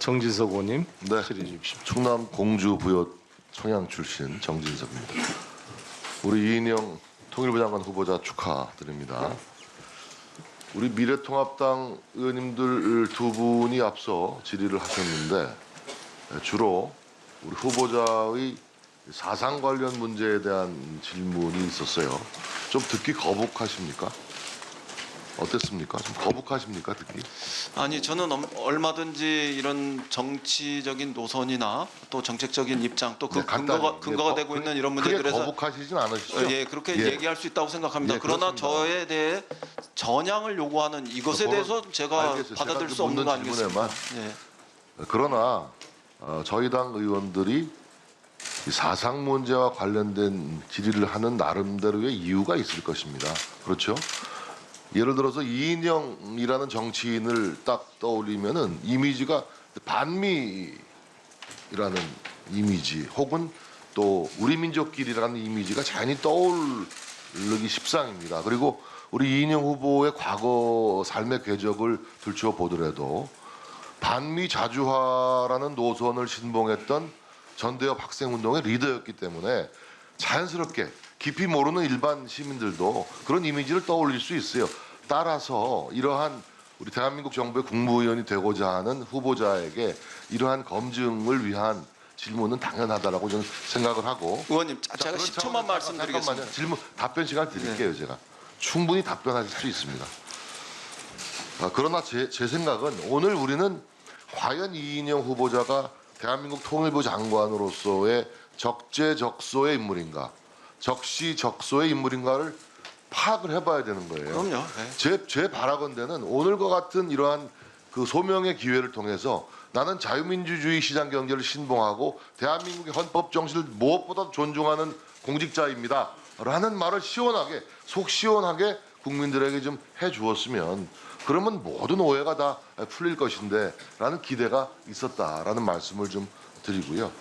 정진석 의원님 네. 질의해 주십시오. 충남 공주 부여 청양 출신 정진석입니다. 우리 이인영 통일부 장관 후보자 축하드립니다. 우리 미래통합당 의원님들 두 분이 앞서 질의를 하셨는데 주로 우리 후보자의 사상 관련 문제에 대한 질문이 있었어요. 좀 듣기 거북하십니까? 어땠습니까? 좀 거북하십니까 듣기? 아니 저는 얼마든지 이런 정치적인 노선이나 또 정책적인 입장 또 그 네, 간단히. 근거가 되고 있는 이런 크게 문제들에서 거북하시진 않으시죠? 예 그렇게 예. 얘기할 수 있다고 생각합니다. 예, 그러나 그렇습니다. 저에 대해 전향을 요구하는 이것에 대해서 제가 알겠어요. 받아들일 제가 수 없는 거 묻는 아니겠습니까? 질문에만. 예. 그러나 저희 당 의원들이 이 사상 문제와 관련된 질의를 하는 나름대로의 이유가 있을 것입니다. 그렇죠? 예를 들어서 이인영이라는 정치인을 딱 떠올리면은 이미지가 반미라는 이미지 혹은 또 우리 민족끼리라는 이미지가 자연히 떠오르기 십상입니다. 그리고 우리 이인영 후보의 과거 삶의 궤적을 들추어 보더라도 반미 자주화라는 노선을 신봉했던 전대협 학생운동의 리더였기 때문에 자연스럽게 깊이 모르는 일반 시민들도 그런 이미지를 떠올릴 수 있어요. 따라서 이러한 우리 대한민국 정부의 국무위원이 되고자 하는 후보자에게 이러한 검증을 위한 질문은 당연하다라고 저는 생각을 하고. 의원님 자, 제가 그런 10초만 차원에서 말씀드리겠습니다. 잠깐만요. 질문 답변 시간 드릴게요. 제가 충분히 답변하실 수 있습니다. 그러나 제 생각은 오늘 우리는 과연 이인영 후보자가 대한민국 통일부 장관으로서의 적재적소의 인물인가, 적시적소의 인물인가를 파악을 해봐야 되는 거예요. 그럼요. 예. 제 바라건대는 오늘과 같은 이러한 그 소명의 기회를 통해서 나는 자유민주주의 시장 경제를 신봉하고 대한민국의 헌법 정신을 무엇보다 존중하는 공직자입니다. 라는 말을 시원하게 속 시원하게 국민들에게 좀 해주었으면 그러면 모든 오해가 다 풀릴 것인데 라는 기대가 있었다라는 말씀을 좀 드리고요.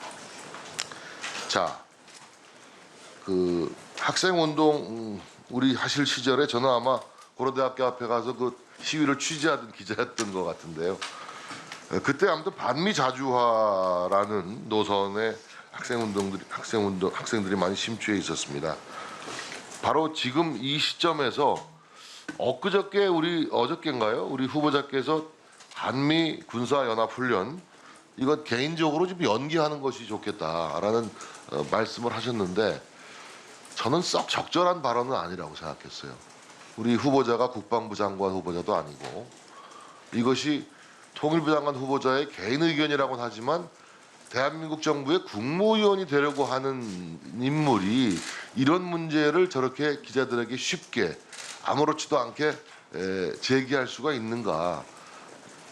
자, 그 학생운동 우리 하실 시절에 저는 아마 고려대학교 앞에 가서 그 시위를 취재하던 기자였던 것 같은데요. 그때 아무튼 반미 자주화라는 노선의 학생들이 많이 심취해 있었습니다. 바로 지금 이 시점에서 엊그저께 어저께인가요? 우리 후보자께서 한미 군사연합훈련 이건 개인적으로 좀 연기하는 것이 좋겠다라는 말씀을 하셨는데 저는 썩 적절한 발언은 아니라고 생각했어요. 우리 후보자가 국방부 장관 후보자도 아니고 이것이 통일부 장관 후보자의 개인 의견이라고는 하지만 대한민국 정부의 국무위원이 되려고 하는 인물이 이런 문제를 저렇게 기자들에게 쉽게 아무렇지도 않게 제기할 수가 있는가.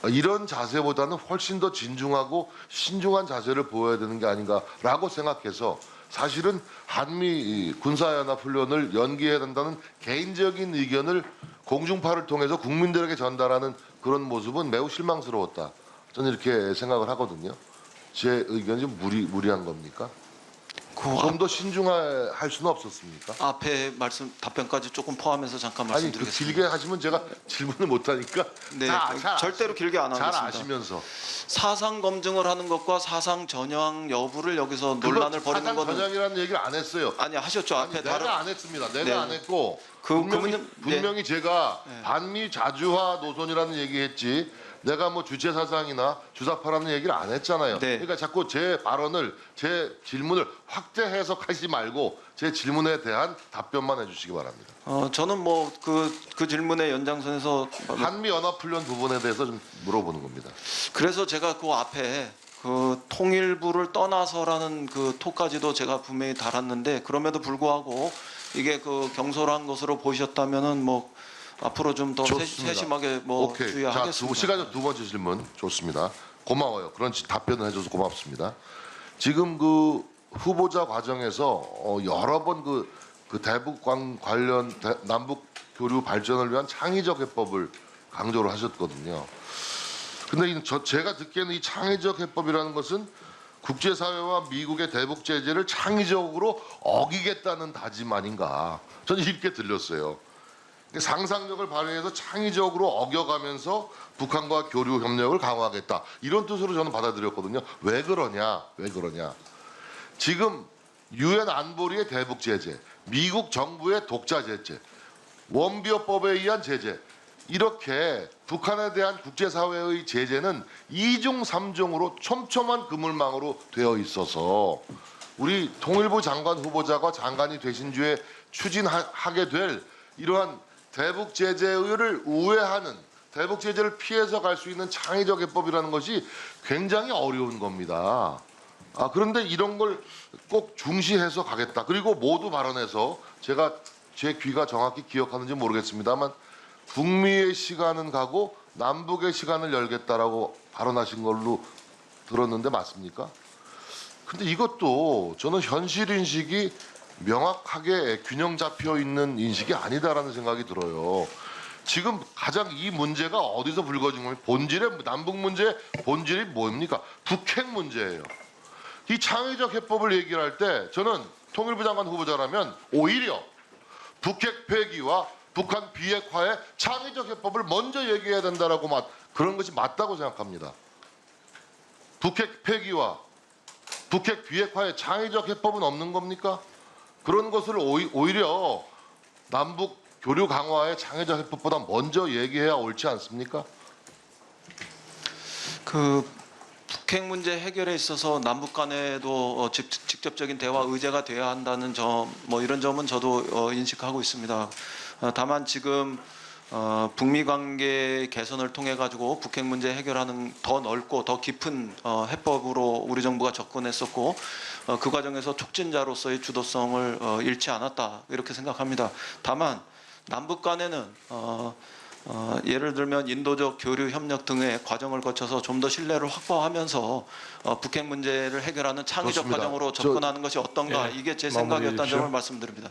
이런 자세보다는 훨씬 더 진중하고 신중한 자세를 보여야 되는 게 아닌가라고 생각해서 사실은 한미 군사연합훈련을 연기해야 된다는 개인적인 의견을 공중파를 통해서 국민들에게 전달하는 그런 모습은 매우 실망스러웠다. 저는 이렇게 생각을 하거든요. 제 의견이 좀 무리한 겁니까? 좀 더 신중할 수는 없었습니까? 앞에 말씀 답변까지 조금 포함해서 잠깐 아니 그 말씀드리겠습니다. 길게 하시면 제가 질문을 못 하니까 네, 절대로 길게 안 잘 하겠습니다. 아시면서 사상 검증을 하는 것과 사상 전향 여부를 여기서 논란을 벌이는 사상 거는 전향이라는 얘기를 안 했어요. 아니 하셨죠. 아니, 앞에 내가 다른 안 했습니다. 내가 네. 안 했고 그분은 분명히 제가 네. 반미 자주화 노선이라는 얘기했지 내가 뭐 주체 사상이나 주사파라는 얘기를 안 했잖아요. 네. 그러니까 자꾸 제 발언을 제 질문을 확대 해석하지 말고 제 질문에 대한 답변만 해주시기 바랍니다. 저는 뭐 그 질문의 연장선에서 한미 연합훈련 부분에 대해서 좀 물어보는 겁니다. 그래서 제가 그 앞에 그 통일부를 떠나서라는 그 토까지도 제가 분명히 달았는데 그럼에도 불구하고 이게 그 경솔한 것으로 보셨다면은 뭐 앞으로 좀 더 좋습니다. 세심하게 뭐 오케이. 자, 주의하겠습니다. 시간 두 번째 질문 좋습니다. 고마워요. 그런 답변을 해줘서 고맙습니다. 지금 그 후보자 과정에서 여러 번 그 대북 관련 남북 교류 발전을 위한 창의적 해법을 강조를 하셨거든요. 근데 제가 듣기에는 이 창의적 해법이라는 것은 국제사회와 미국의 대북 제재를 창의적으로 어기겠다는 다짐 아닌가. 저는 이렇게 들렸어요. 상상력을 발휘해서 창의적으로 어겨가면서 북한과 교류 협력을 강화하겠다. 이런 뜻으로 저는 받아들였거든요. 왜 그러냐? 지금 유엔 안보리의 대북 제재, 미국 정부의 독자 제재, 원비어법에 의한 제재, 이렇게 북한에 대한 국제사회의 제재는 2중 3중으로 촘촘한 그물망으로 되어 있어서 우리 통일부 장관 후보자가 장관이 되신 주에 추진하게 될 이러한 대북 제재를 우회하는, 대북 제재를 피해서 갈 수 있는 창의적 해법이라는 것이 굉장히 어려운 겁니다. 그런데 이런 걸 꼭 중시해서 가겠다. 그리고 모두 발언해서 제가 제 귀가 정확히 기억하는지 모르겠습니다만 북미의 시간은 가고 남북의 시간을 열겠다라고 발언하신 걸로 들었는데 맞습니까? 근데 이것도 저는 현실 인식이 명확하게 균형 잡혀 있는 인식이 아니다라는 생각이 들어요. 지금 가장 이 문제가 어디서 불거진 겁니까? 본질의 남북 문제의 본질이 뭡니까? 북핵 문제예요. 이 창의적 해법을 얘기할 때 저는 통일부 장관 후보자라면 오히려 북핵 폐기와 북한 비핵화의 창의적 해법을 먼저 얘기해야 된다라고 그런 것이 맞다고 생각합니다. 북핵 폐기와 북핵 비핵화의 창의적 해법은 없는 겁니까? 그런 것을 오히려 남북 교류 강화의 창의적 해법보다 먼저 얘기해야 옳지 않습니까? 북핵 문제 해결에 있어서 남북 간에도 직접적인 대화 의제가 돼야 한다는 점, 이런 점은 저도 인식하고 있습니다. 다만 지금 북미 관계 개선을 통해 가지고 북핵 문제 해결하는 더 넓고 더 깊은 해법으로 우리 정부가 접근했었고 그 과정에서 촉진자로서의 주도성을 잃지 않았다 이렇게 생각합니다. 다만 남북 간에는 예를 들면 인도적 교류 협력 등의 과정을 거쳐서 좀 더 신뢰를 확보하면서 북핵 문제를 해결하는 창의적 그렇습니다. 과정으로 접근하는 것이 어떤가 이게 제 생각이었다는 점을 말씀드립니다.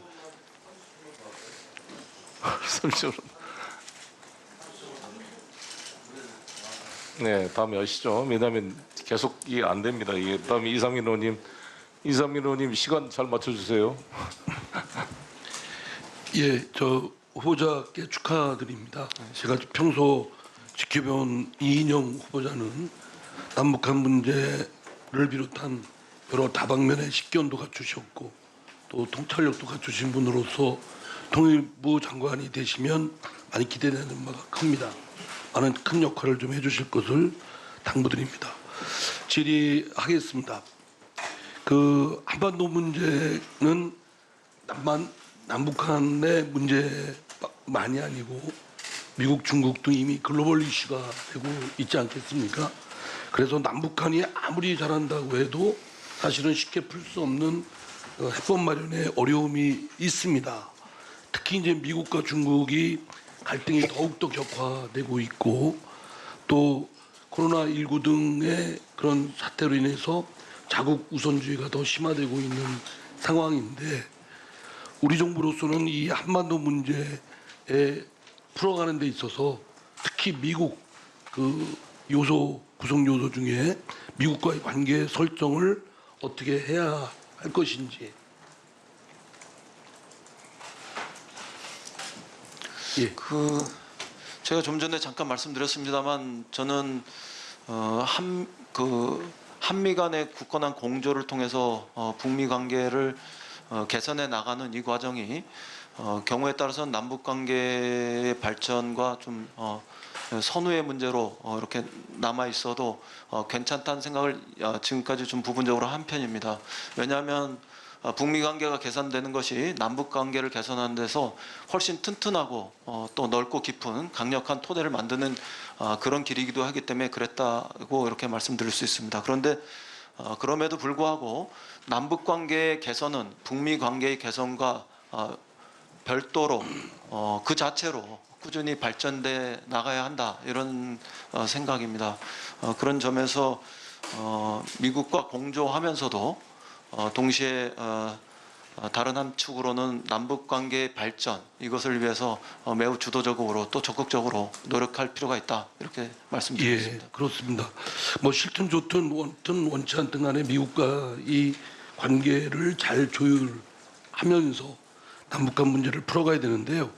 네, 다음에 하시죠. 왜냐하면 계속 이게 안 됩니다. 이게 다음에 이상민 의원님 시간 잘 맞춰주세요. 예, 저 후보자께 축하드립니다. 제가 평소 지켜본 이인영 후보자는 남북한 문제를 비롯한 여러 다방면의 식견도 갖추셨고 또 통찰력도 갖추신 분으로서 통일부 장관이 되시면 많이 기대되는 바가 큽니다. 많은 큰 역할을 좀 해주실 것을 당부드립니다. 질의하겠습니다. 한반도 문제는 남북한의 문제만이 아니고 미국, 중국도 이미 글로벌 이슈가 되고 있지 않겠습니까? 그래서 남북한이 아무리 잘한다고 해도 사실은 쉽게 풀 수 없는 해법 마련에 어려움이 있습니다. 특히 이제 미국과 중국이 갈등이 더욱더 격화되고 있고 또 코로나19 등의 그런 사태로 인해서 자국 우선주의가 더 심화되고 있는 상황인데 우리 정부로서는 이 한반도 문제에 풀어가는 데 있어서 특히 미국 구성 요소 중에 미국과의 관계 설정을 어떻게 해야 할 것인지. 예. 제가 좀 전에 잠깐 말씀드렸습니다만 저는 한미 간의 굳건한 공조를 통해서 북미 관계를 개선해 나가는 이 과정이 경우에 따라서는 남북 관계의 발전과 좀 선후의 문제로 이렇게 남아 있어도 괜찮다는 생각을 지금까지 좀 부분적으로 한 편입니다. 왜냐하면 북미 관계가 개선되는 것이 남북 관계를 개선하는 데서 훨씬 튼튼하고 또 넓고 깊은 강력한 토대를 만드는 그런 길이기도 하기 때문에 그랬다고 이렇게 말씀드릴 수 있습니다. 그런데 그럼에도 불구하고 남북 관계의 개선은 북미 관계의 개선과 별도로 그 자체로 꾸준히 발전돼 나가야 한다 이런 생각입니다. 그런 점에서 미국과 공조하면서도 동시에 다른 한 축으로는 남북 관계의 발전 이것을 위해서 매우 주도적으로 또 적극적으로 노력할 필요가 있다 이렇게 말씀드리겠습니다. 예, 그렇습니다. 뭐 싫든 좋든 원치 않든 간에 미국과 이 관계를 잘 조율하면서 남북한 문제를 풀어가야 되는데요.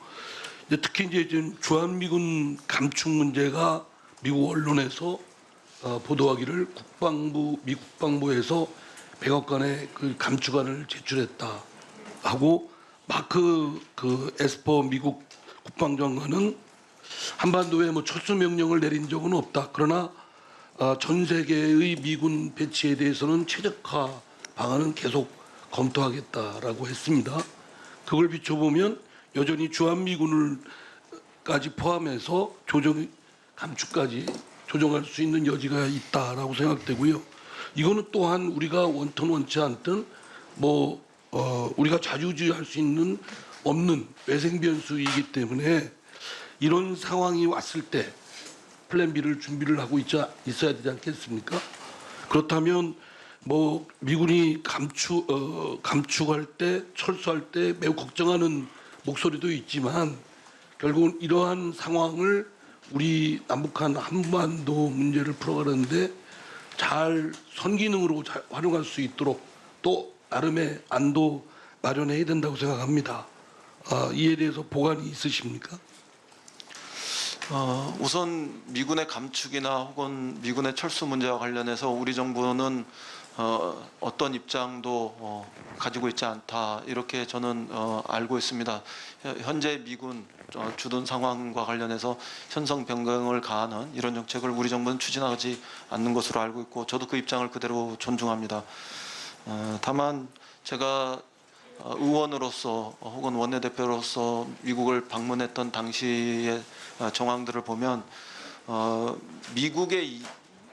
근데 특히 이제 지금 주한미군 감축 문제가 미국 언론에서 보도하기를 미 국방부에서 백악관에 그 감축안을 제출했다 하고 마크 그 에스퍼 미국 국방장관은 한반도에 뭐 철수 명령을 내린 적은 없다. 그러나 전 세계의 미군 배치에 대해서는 최적화 방안은 계속 검토하겠다라고 했습니다. 그걸 비춰보면 여전히 주한미군을까지 포함해서 감축까지 조정할 수 있는 여지가 있다라고 생각되고요. 이거는 또한 우리가 원ton 원치 않든 우리가 좌지우지할 수 있는 없는 외생 변수이기 때문에 이런 상황이 왔을 때 플랜 B를 준비를 하고 있어야 되지 않겠습니까? 그렇다면 미군이 감축할 때 철수할 때 매우 걱정하는 목소리도 있지만 결국은 이러한 상황을 우리 남북한 한반도 문제를 풀어가는데 잘 선기능으로 잘 활용할 수 있도록 또 나름의 안도 마련해야 된다고 생각합니다. 이에 대해서 보관이 있으십니까? 우선 미군의 감축이나 혹은 미군의 철수 문제와 관련해서 우리 정부는 어떤 입장도 가지고 있지 않다 이렇게 저는 알고 있습니다. 현재 미군 주둔 상황과 관련해서 현성 변경을 가하는 이런 정책을 우리 정부는 추진하지 않는 것으로 알고 있고 저도 그 입장을 그대로 존중합니다. 다만 제가 의원으로서 혹은 원내대표로서 미국을 방문했던 당시의 정황들을 보면 미국의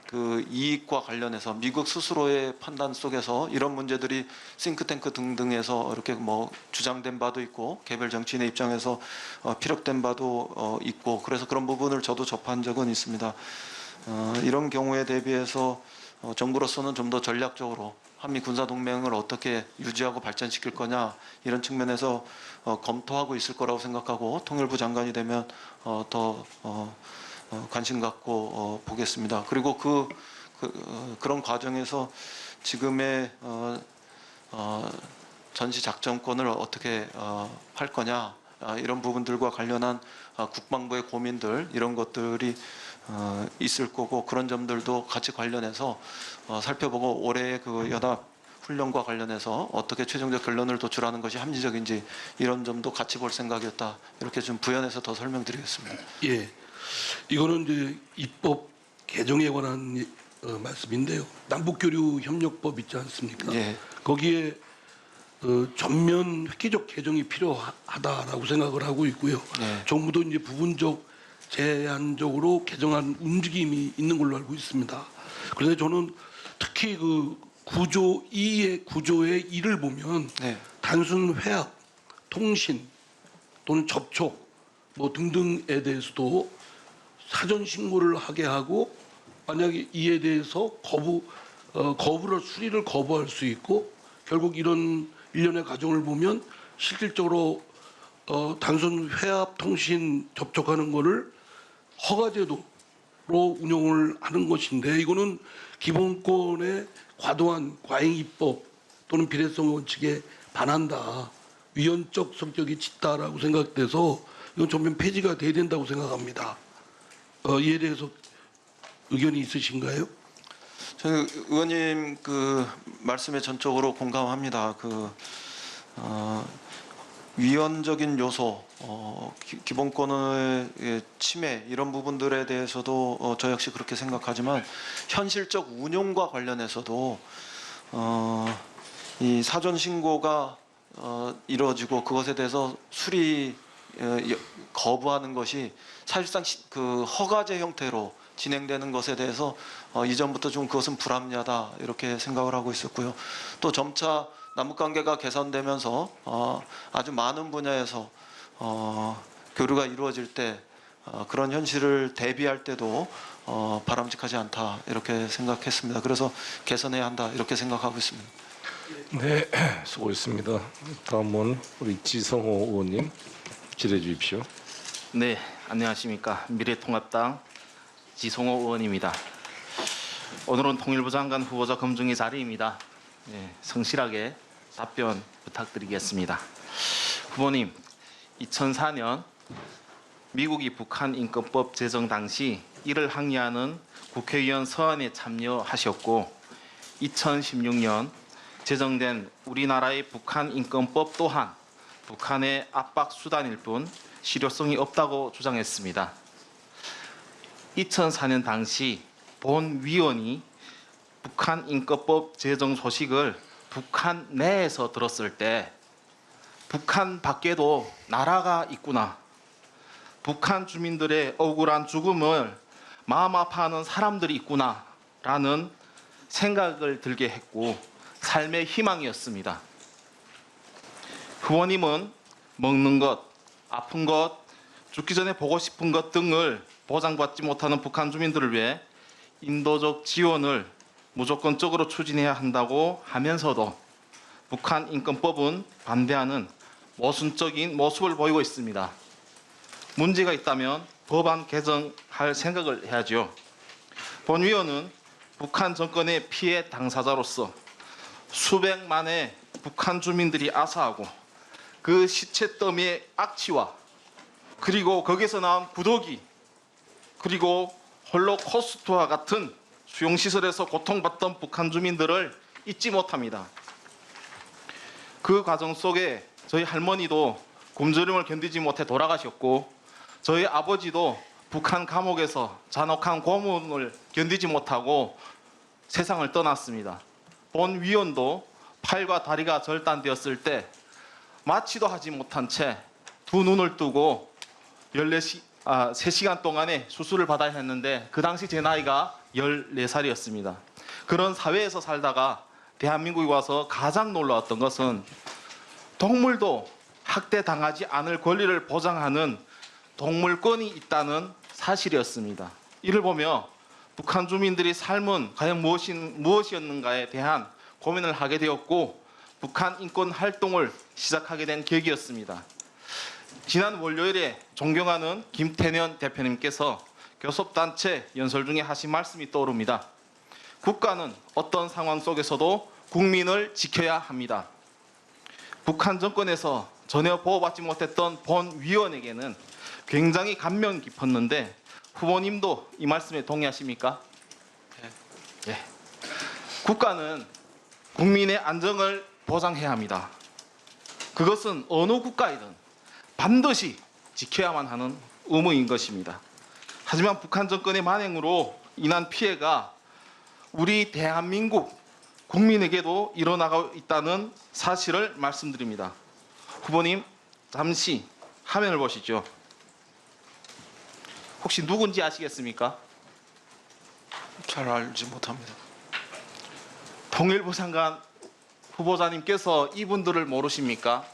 그 이익과 관련해서 미국 스스로의 판단 속에서 이런 문제들이 싱크탱크 등등에서 이렇게 주장된 바도 있고 개별 정치인의 입장에서 피력된 바도 있고 그래서 그런 부분을 저도 접한 적은 있습니다. 이런 경우에 대비해서 정부로서는 좀 더 전략적으로 한미 군사 동맹을 어떻게 유지하고 발전시킬 거냐 이런 측면에서 검토하고 있을 거라고 생각하고 통일부 장관이 되면 더 관심 갖고 보겠습니다. 그리고 그런 과정에서 지금의 전시 작전권을 어떻게 할 거냐 이런 부분들과 관련한 국방부의 고민들 이런 것들이 있을 거고 그런 점들도 같이 관련해서 살펴보고 올해의 그 연합 훈련과 관련해서 어떻게 최종적 결론을 도출하는 것이 합리적인지 이런 점도 같이 볼 생각이었다. 이렇게 좀 부연해서 더 설명드리겠습니다. 예, 이거는 이제 입법 개정에 관한 말씀인데요. 남북교류협력법 있지 않습니까? 예. 거기에 전면 획기적 개정이 필요하다라고 생각을 하고 있고요. 네. 정부도 이제 부분적 제한적으로 개정한 움직임이 있는 걸로 알고 있습니다. 그런데 저는 특히 그 구조 2의 구조의 2를 보면 네. 단순 회합, 통신 또는 접촉 등등에 대해서도 사전 신고를 하게 하고 만약에 이에 대해서 수리를 거부할 수 있고 결국 이런 일련의 과정을 보면 실질적으로 단순 회합, 통신 접촉하는 거를 허가제도로 운영을 하는 것인데 이거는 기본권의 과도한 과잉 입법 또는 비례성 원칙에 반한다. 위헌적 성격이 짙다라고 생각돼서 이건 전면 폐지가 돼야 된다고 생각합니다. 이에 대해서 의견이 있으신가요? 저는 의원님 그 말씀에 전적으로 공감합니다. 위헌적인 요소, 기본권의 침해 이런 부분들에 대해서도 저 역시 그렇게 생각하지만 현실적 운용과 관련해서도 이 사전 신고가 이루어지고 그것에 대해서 수리 거부하는 것이 사실상 그 허가제 형태로 진행되는 것에 대해서 이전부터 좀 그것은 불합리하다 이렇게 생각을 하고 있었고요. 또 점차 남북관계가 개선되면서 아주 많은 분야에서 교류가 이루어질 때 그런 현실을 대비할 때도 바람직하지 않다 이렇게 생각했습니다. 그래서 개선해야 한다 이렇게 생각하고 있습니다. 네, 수고했습니다. 다음은 우리 지성호 의원님 질의해 주십시오. 네, 안녕하십니까. 미래통합당 지성호 의원입니다. 오늘은 통일부 장관 후보자 검증의 자리입니다. 네, 성실하게 답변 부탁드리겠습니다. 후보님, 2004년 미국이 북한 인권법 제정 당시 이를 항의하는 국회의원 서한에 참여하셨고 2016년 제정된 우리나라의 북한 인권법 또한 북한의 압박 수단일 뿐 실효성이 없다고 주장했습니다. 2004년 당시 본 위원이 북한 인권법 제정 소식을 북한 내에서 들었을 때 북한 밖에도 나라가 있구나. 북한 주민들의 억울한 죽음을 마음 아파하는 사람들이 있구나라는 생각을 들게 했고 삶의 희망이었습니다. 후보님은 먹는 것, 아픈 것, 죽기 전에 보고 싶은 것 등을 보장받지 못하는 북한 주민들을 위해 인도적 지원을 무조건적으로 추진해야 한다고 하면서도 북한 인권법은 반대하는 모순적인 모습을 보이고 있습니다. 문제가 있다면 법안 개정할 생각을 해야죠. 본 위원은 북한 정권의 피해 당사자로서 수백만의 북한 주민들이 아사하고 그 시체 더미의 악취와 그리고 거기서 나온 구더기 그리고 홀로코스트와 같은 수용시설에서 고통받던 북한 주민들을 잊지 못합니다. 그 과정 속에 저희 할머니도 굶주림을 견디지 못해 돌아가셨고 저희 아버지도 북한 감옥에서 잔혹한 고문을 견디지 못하고 세상을 떠났습니다. 본 위원도 팔과 다리가 절단되었을 때 마취도 하지 못한 채 두 눈을 뜨고 3시간 동안의 수술을 받아야 했는데 그 당시 제 나이가 14살이었습니다. 그런 사회에서 살다가 대한민국에 와서 가장 놀라웠던 것은 동물도 학대당하지 않을 권리를 보장하는 동물권이 있다는 사실이었습니다. 이를 보며 북한 주민들의 삶은 과연 무엇이었는가에 대한 고민을 하게 되었고 북한 인권 활동을 시작하게 된 계기였습니다. 지난 월요일에 존경하는 김태년 대표님께서 교섭단체 연설 중에 하신 말씀이 떠오릅니다. 국가는 어떤 상황 속에서도 국민을 지켜야 합니다. 북한 정권에서 전혀 보호받지 못했던 본 위원에게는 굉장히 감명 깊었는데 후보님도 이 말씀에 동의하십니까? 네. 국가는 국민의 안정을 보장해야 합니다. 그것은 어느 국가이든 반드시 지켜야만 하는 의무인 것입니다. 하지만 북한 정권의 만행으로 인한 피해가 우리 대한민국 국민에게도 일어나고 있다는 사실을 말씀드립니다. 후보님, 잠시 화면을 보시죠. 혹시 누군지 아시겠습니까? 잘 알지 못합니다. 통일부 장관 후보자님께서 이분들을 모르십니까?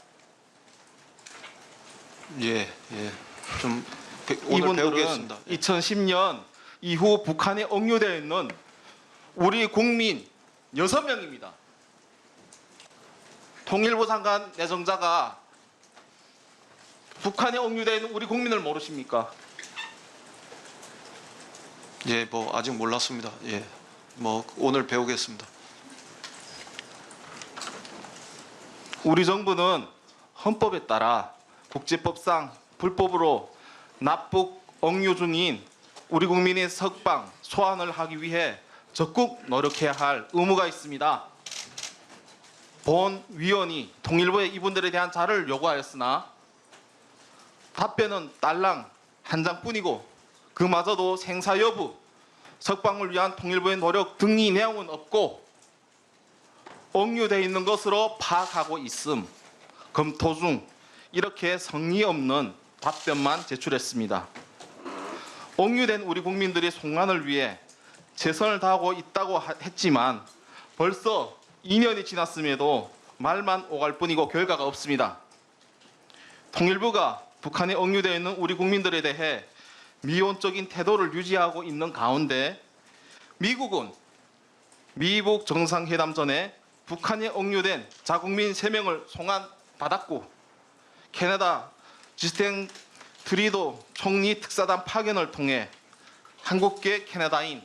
예. 좀 오늘 이분들은 배우겠습니다. 2010년 이후 북한에 억류되어 있는 우리 국민 6명입니다. 통일부 장관 내정자가 북한에 억류되어 있는 우리 국민을 모르십니까? 예, 뭐 아직 몰랐습니다. 예, 뭐 오늘 배우겠습니다. 우리 정부는 헌법에 따라 국제법상 불법으로 납북 억류 중인 우리 국민의 석방 소환을 하기 위해 적극 노력해야 할 의무가 있습니다. 본 위원이 통일부에 이분들에 대한 자료를 요구하였으나 답변은 딸랑 한 장뿐이고 그마저도 생사 여부, 석방을 위한 통일부의 노력 등의 내용은 없고 억류되어 있는 것으로 파악하고 있음, 검토 중 이렇게 성의 없는 답변만 제출했습니다. 억류된 우리 국민들의 송환을 위해 최선을 다하고 있다고 했지만 벌써 2년이 지났음에도 말만 오갈 뿐이고 결과가 없습니다. 통일부가 북한에 억류되어 있는 우리 국민들에 대해 미온적인 태도를 유지하고 있는 가운데 미국은 미북 정상회담 전에 북한에 억류된 자국민 3명을 송환받았고 캐나다 지스틴 트리도 총리 특사단 파견을 통해 한국계 캐나다인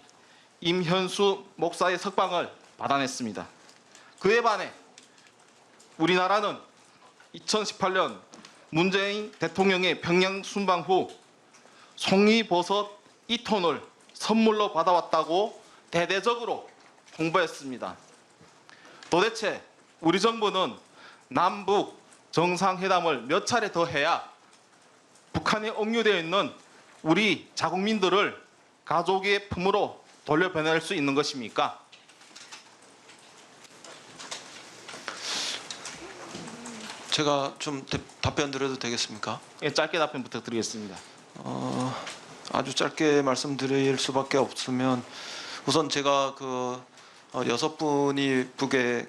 임현수 목사의 석방을 받아냈습니다. 그에 반해 우리나라는 2018년 문재인 대통령의 평양 순방 후 송이버섯 2톤을 선물로 받아왔다고 대대적으로 홍보했습니다. 도대체 우리 정부는 남북 정상회담을 몇 차례 더 해야 북한에 억류되어 있는 우리 자국민들을 가족의 품으로 돌려보낼 수 있는 것입니까? 제가 좀 답변 드려도 되겠습니까? 예, 짧게 답변 부탁드리겠습니다. 아주 짧게 말씀드릴 수밖에 없으면 우선 제가 여섯 분이 북에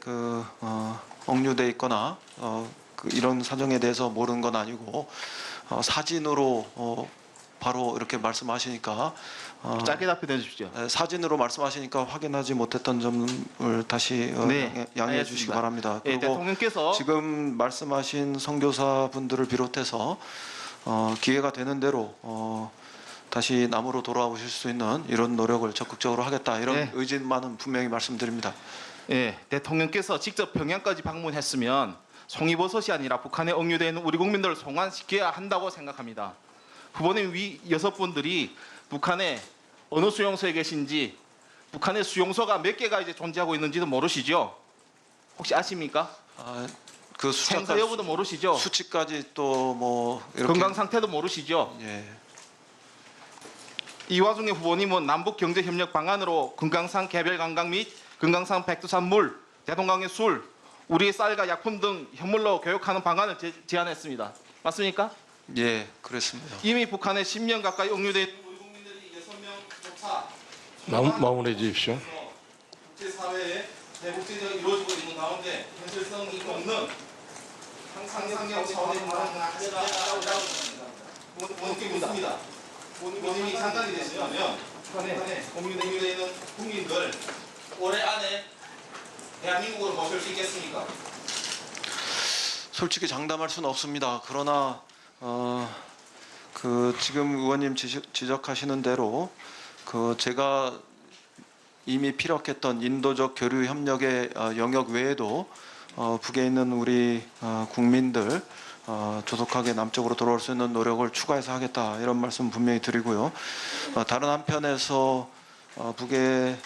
억류돼 있거나 이런 사정에 대해서 모르는 건 아니고 사진으로 바로 이렇게 말씀하시니까 짧게 답변해 주십시오. 사진으로 말씀하시니까 확인하지 못했던 점을 다시 네, 양해해 주시기 알겠습니다. 바랍니다. 예, 그리고 대통령께서 지금 말씀하신 선교사 분들을 비롯해서 기회가 되는 대로 다시 남으로 돌아오실 수 있는 이런 노력을 적극적으로 하겠다 이런 네. 의지만은 분명히 말씀드립니다. 예, 대통령께서 직접 평양까지 방문했으면 송이버섯이 아니라 북한에 억류되어 있는 우리 국민들을 송환시켜야 한다고 생각합니다. 후보님 위 여섯 분들이 북한에 어느 수용소에 계신지, 북한의 수용소가 몇 개가 이제 존재하고 있는지도 모르시죠? 혹시 아십니까? 그 행사 여부도 모르시죠? 수치까지 또 뭐 이렇게 건강 상태도 모르시죠? 예. 이 와중에 후보님은 남북 경제 협력 방안으로 금강산 개별 관광 및 금강산 백두산 물, 대동강의 술, 우리의 쌀과 약품 등 현물로 교육하는 방안을 제안했습니다. 맞습니까? 예, 그렇습니다. 이미 북한에 10년 가까이 억류된 우리 국민들이 6명 조차 마무리해 주십시오. 국제사회의 대국제가 이루어지고 있는 가운데 현실성이 없는 상상력 차원의 문제가 묻습니다. 본인이 장관이 되시면 북한에 억류되어 있는 국민들 올해 안에 대한민국으로 모실 수 있겠습니까? 솔직히 장담할 수는 없습니다. 그러나 지금 의원님 지적하시는 대로 제가 이미 피력했던 인도적 교류 협력의 영역 외에도 북에 있는 우리 국민들 조속하게 남쪽으로 돌아올 수 있는 노력을 추가해서 하겠다 이런 말씀 분명히 드리고요. 다른 한편에서 북의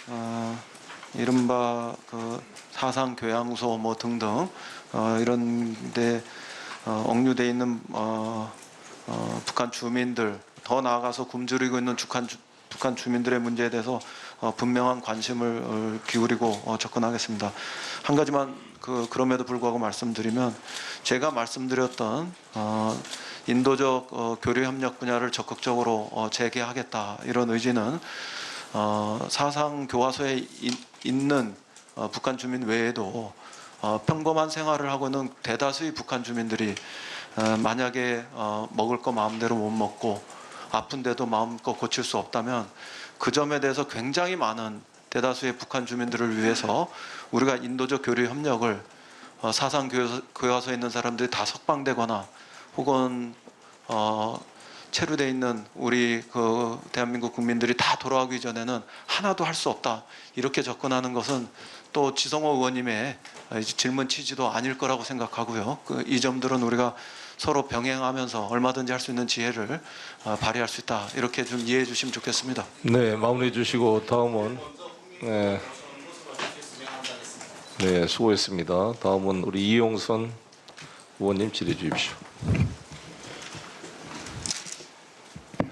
이른바 사상 교양소 뭐 등등 이런데 억류돼 있는 북한 주민들 더 나아가서 굶주리고 있는 북한 주민들의 문제에 대해서 분명한 관심을 기울이고 접근하겠습니다. 한 가지만 그럼에도 불구하고 말씀드리면 제가 말씀드렸던 인도적 교류 협력 분야를 적극적으로 재개하겠다 이런 의지는 사상 교화소에 있는 북한 주민 외에도 평범한 생활을 하고 있는 대다수의 북한 주민들이 만약에 먹을 거 마음대로 못 먹고 아픈데도 마음껏 고칠 수 없다면 그 점에 대해서 굉장히 많은 대다수의 북한 주민들을 위해서 우리가 인도적 교류 협력을 사상 교화소에 있는 사람들이 다 석방되거나 혹은 체류돼 있는 우리 대한민국 국민들이 다 돌아오기 전에는 하나도 할 수 없다 이렇게 접근하는 것은 또 지성호 의원님의 질문 취지도 아닐 거라고 생각하고요. 이 점들은 우리가 서로 병행하면서 얼마든지 할 수 있는 지혜를 발휘할 수 있다 이렇게 좀 이해해 주시면 좋겠습니다. 네, 마무리해 주시고 다음은 네, 수고했습니다. 다음은 우리 이용선 의원님 질의해 주십시오.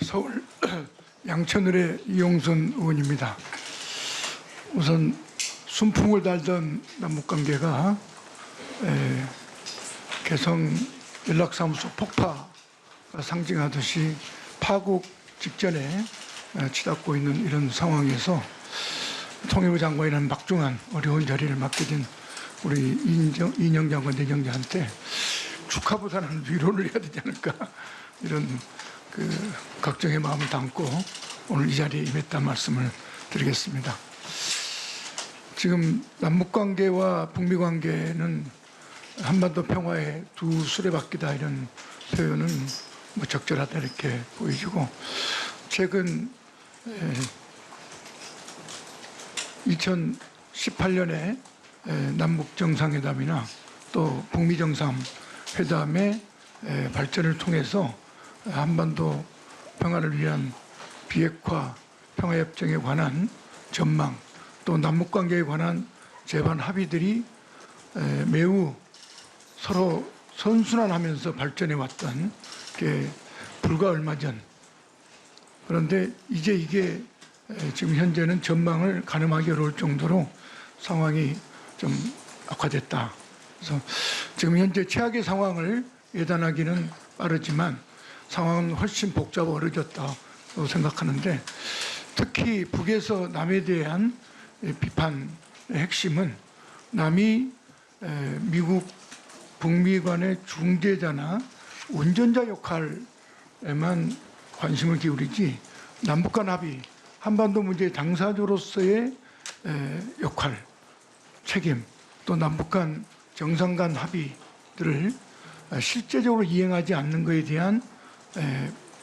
서울 양천을의 이용선 의원입니다. 우선 순풍을 달던 남북관계가 개성 연락사무소 폭파가 상징하듯이 파국 직전에 치닫고 있는 이런 상황에서 통일부 장관이라는 막중한 어려운 자리를 맡게 된 우리 이인영 장관 내정자한테 축하보다는 위로를 해야 되지 않을까 이런 걱정의 마음을 담고 오늘 이 자리에 임했다는 말씀을 드리겠습니다. 지금 남북관계와 북미관계는 한반도 평화의 두 수레바퀴다 이런 표현은 뭐 적절하다 이렇게 보여지고 최근 2018년에 남북 정상회담이나 또 북미 정상회담의 발전을 통해서 한반도 평화를 위한 비핵화 평화협정에 관한 전망, 또 남북관계에 관한 제반 합의들이 매우 서로 선순환하면서 발전해 왔던 게 불과 얼마 전. 그런데 이제 이게 지금 현재는 전망을 가늠하기 어려울 정도로 상황이 좀 악화됐다. 그래서 지금 현재 최악의 상황을 예단하기는 빠르지만 상황은 훨씬 복잡하고 어려졌다고 생각하는데, 특히 북에서 남에 대한 비판의 핵심은 남이 미국 북미 간의 중재자나 운전자 역할에만 관심을 기울이지 남북 간 합의, 한반도 문제 당사자로서의 역할, 책임, 또 남북 간 정상 간 합의들을 실제적으로 이행하지 않는 것에 대한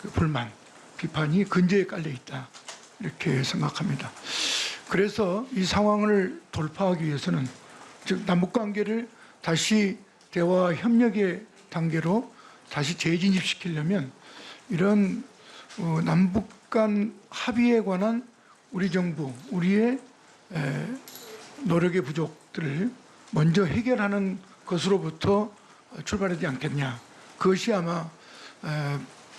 그 불만, 비판이 근저에 깔려 있다, 이렇게 생각합니다. 그래서 이 상황을 돌파하기 위해서는, 즉 남북 관계를 다시 대화와 협력의 단계로 다시 재진입시키려면 이런 남북 간 합의에 관한 우리 정부, 우리의 노력의 부족들을 먼저 해결하는 것으로부터 출발하지 않겠냐. 그것이 아마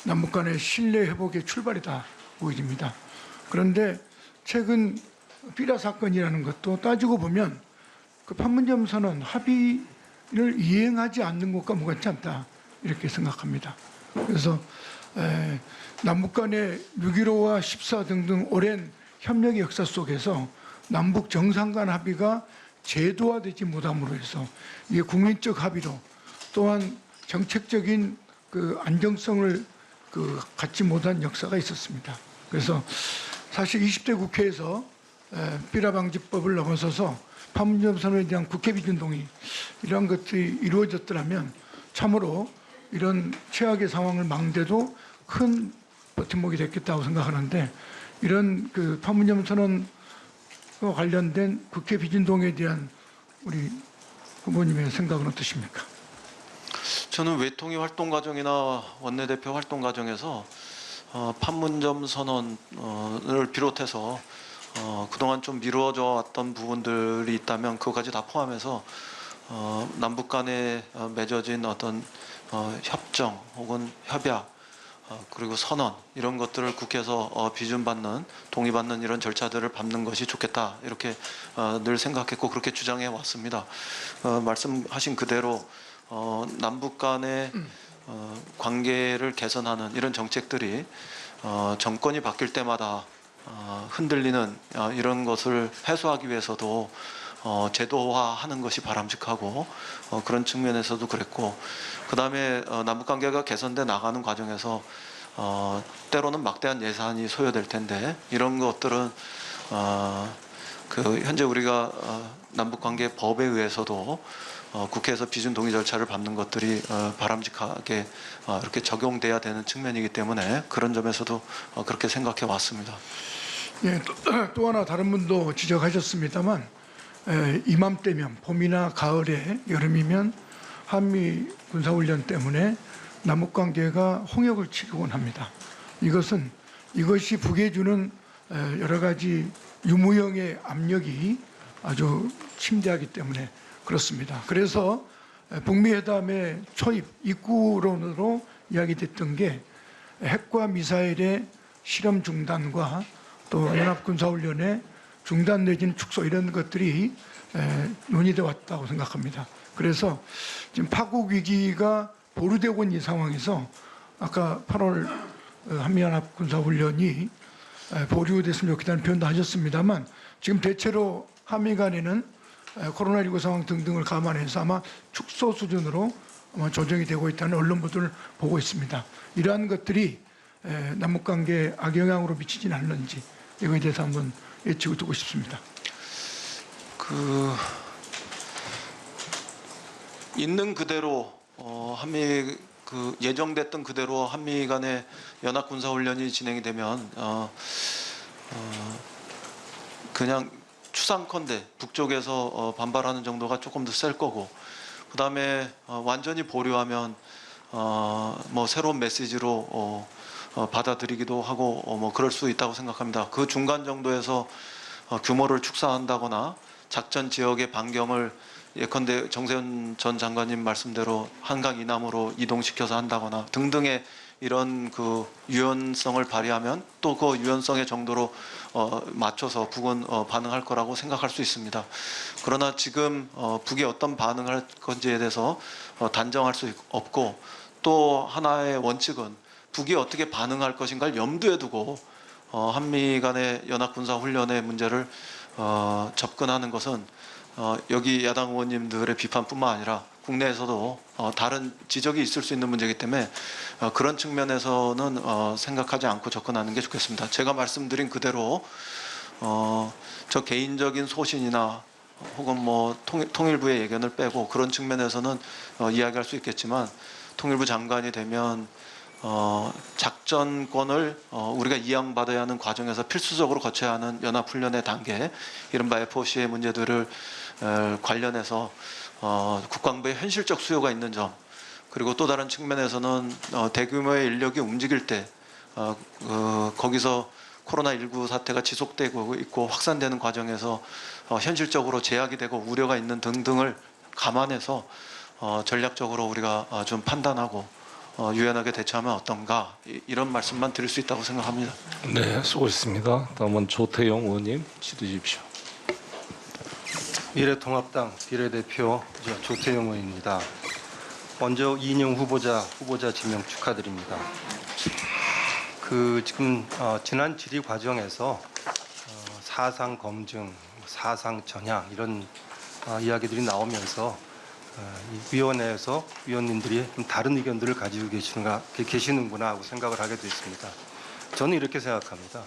남북 간의 신뢰 회복의 출발이다 보여집니다. 그런데 최근 삐라 사건이라는 것도 따지고 보면 그 판문점 선언 합의를 이행하지 않는 것과 무관치 않다, 이렇게 생각합니다. 그래서 남북 간의 6.15와 14 등등 오랜 협력의 역사 속에서 남북 정상 간 합의가 제도화되지 못함으로 해서 이게 국민적 합의로, 또한 정책적인 그 안정성을 갖지 못한 역사가 있었습니다. 그래서 사실 20대 국회에서 삐라 방지법을 넘어서서 판문점 선언에 대한 국회 비준 동의, 이러한 것들이 이루어졌더라면 참으로 이런 최악의 상황을 막는데도 큰 버팀목이 됐겠다고 생각하는데, 이런 그 판문점 선언과 관련된 국회 비준 동의에 대한 우리 후보님의 생각은 어떠십니까? 저는 외통위 활동 과정이나 원내대표 활동 과정에서 판문점 선언을 비롯해서 그동안 좀 미루어져 왔던 부분들이 있다면 그것까지 다 포함해서 남북 간에 맺어진 어떤 협정 혹은 협약, 그리고 선언, 이런 것들을 국회에서 비준받는, 동의받는 이런 절차들을 밟는 것이 좋겠다, 이렇게 늘 생각했고 그렇게 주장해 왔습니다. 말씀하신 그대로 남북 간의 관계를 개선하는 이런 정책들이 정권이 바뀔 때마다 흔들리는 이런 것을 해소하기 위해서도 제도화하는 것이 바람직하고, 그런 측면에서도 그랬고, 그 다음에 남북관계가 개선돼 나가는 과정에서 때로는 막대한 예산이 소요될 텐데, 이런 것들은 그 현재 우리가 남북관계 법에 의해서도 국회에서 비준 동의 절차를 밟는 것들이 바람직하게 이렇게 적용돼야 되는 측면이기 때문에 그런 점에서도 그렇게 생각해 왔습니다. 예, 또 하나 다른 분도 지적하셨습니다만, 이맘때면 봄이나 가을에, 여름이면 한미 군사훈련 때문에 남북관계가 홍역을 치르곤 합니다. 이것이 북에 주는 여러 가지 유무형의 압력이 아주 심대하기 때문에 그렇습니다. 그래서 북미 회담의 초입 입구론으로 이야기됐던 게 핵과 미사일의 실험 중단과 또 연합군사훈련의 중단 내지는 축소, 이런 것들이 논의되어 왔다고 생각합니다. 그래서 지금 파국 위기가 보류되고 있는 이 상황에서 아까 8월 한미연합 군사훈련이 보류됐으면 좋겠다는 표현도 하셨습니다만, 지금 대체로 한미 간에는 코로나19 상황 등등을 감안해서 아마 축소 수준으로 아마 조정이 되고 있다는 언론 보도를 보고 있습니다. 이러한 것들이 남북관계에 악영향으로 미치지는 않는지, 이거에 대해서 한번 예측을 두고 싶습니다. 있는 그대로 한미 예정됐던 그대로 한미 간의 연합 군사 훈련이 진행이 되면 그냥 추상컨대 북쪽에서 반발하는 정도가 조금 더 셀 거고, 그 다음에 완전히 보류하면 뭐 새로운 메시지로 받아들이기도 하고 뭐 그럴 수 있다고 생각합니다. 그 중간 정도에서 규모를 축소한다거나 작전 지역의 반경을 예컨대 정세현 전 장관님 말씀대로 한강 이남으로 이동시켜서 한다거나 등등의 이런 그 유연성을 발휘하면 또 그 유연성의 정도로 맞춰서 북은 반응할 거라고 생각할 수 있습니다. 그러나 지금 북이 어떤 반응할 건지에 대해서 단정할 수 없고 또 하나의 원칙은 북이 어떻게 반응할 것인가를 염두에 두고 한미 간의 연합군사훈련의 문제를 접근하는 것은 여기 야당 의원님들의 비판뿐만 아니라 국내에서도 다른 지적이 있을 수 있는 문제이기 때문에 그런 측면에서는 생각하지 않고 접근하는 게 좋겠습니다. 제가 말씀드린 그대로 저 개인적인 소신이나 혹은 뭐 통일부의 예견을 빼고 그런 측면에서는 이야기할 수 있겠지만 통일부 장관이 되면 작전권을 우리가 이양받아야 하는 과정에서 필수적으로 거쳐야 하는 연합훈련의 단계, 이른바 FOC의 문제들을 관련해서 국방부의 현실적 수요가 있는 점, 그리고 또 다른 측면에서는 대규모의 인력이 움직일 때 거기서 코로나19 사태가 지속되고 있고 확산되는 과정에서 현실적으로 제약이 되고 우려가 있는 등등을 감안해서 전략적으로 우리가 좀 판단하고 유연하게 대처하면 어떤가, 이런 말씀만 드릴 수 있다고 생각합니다. 네, 수고했습니다. 다음은 조태영 의원님 질의 주십시오. 미래통합당 비례대표 조태영 의원입니다. 먼저 이인영 후보자 지명 축하드립니다. 지금 지난 질의 과정에서 사상 검증, 사상 전향 이런 이야기들이 나오면서 이 위원회에서 위원님들이 좀 다른 의견들을 가지고 계시는구나 하고 생각을 하게 됐습니다. 저는 이렇게 생각합니다.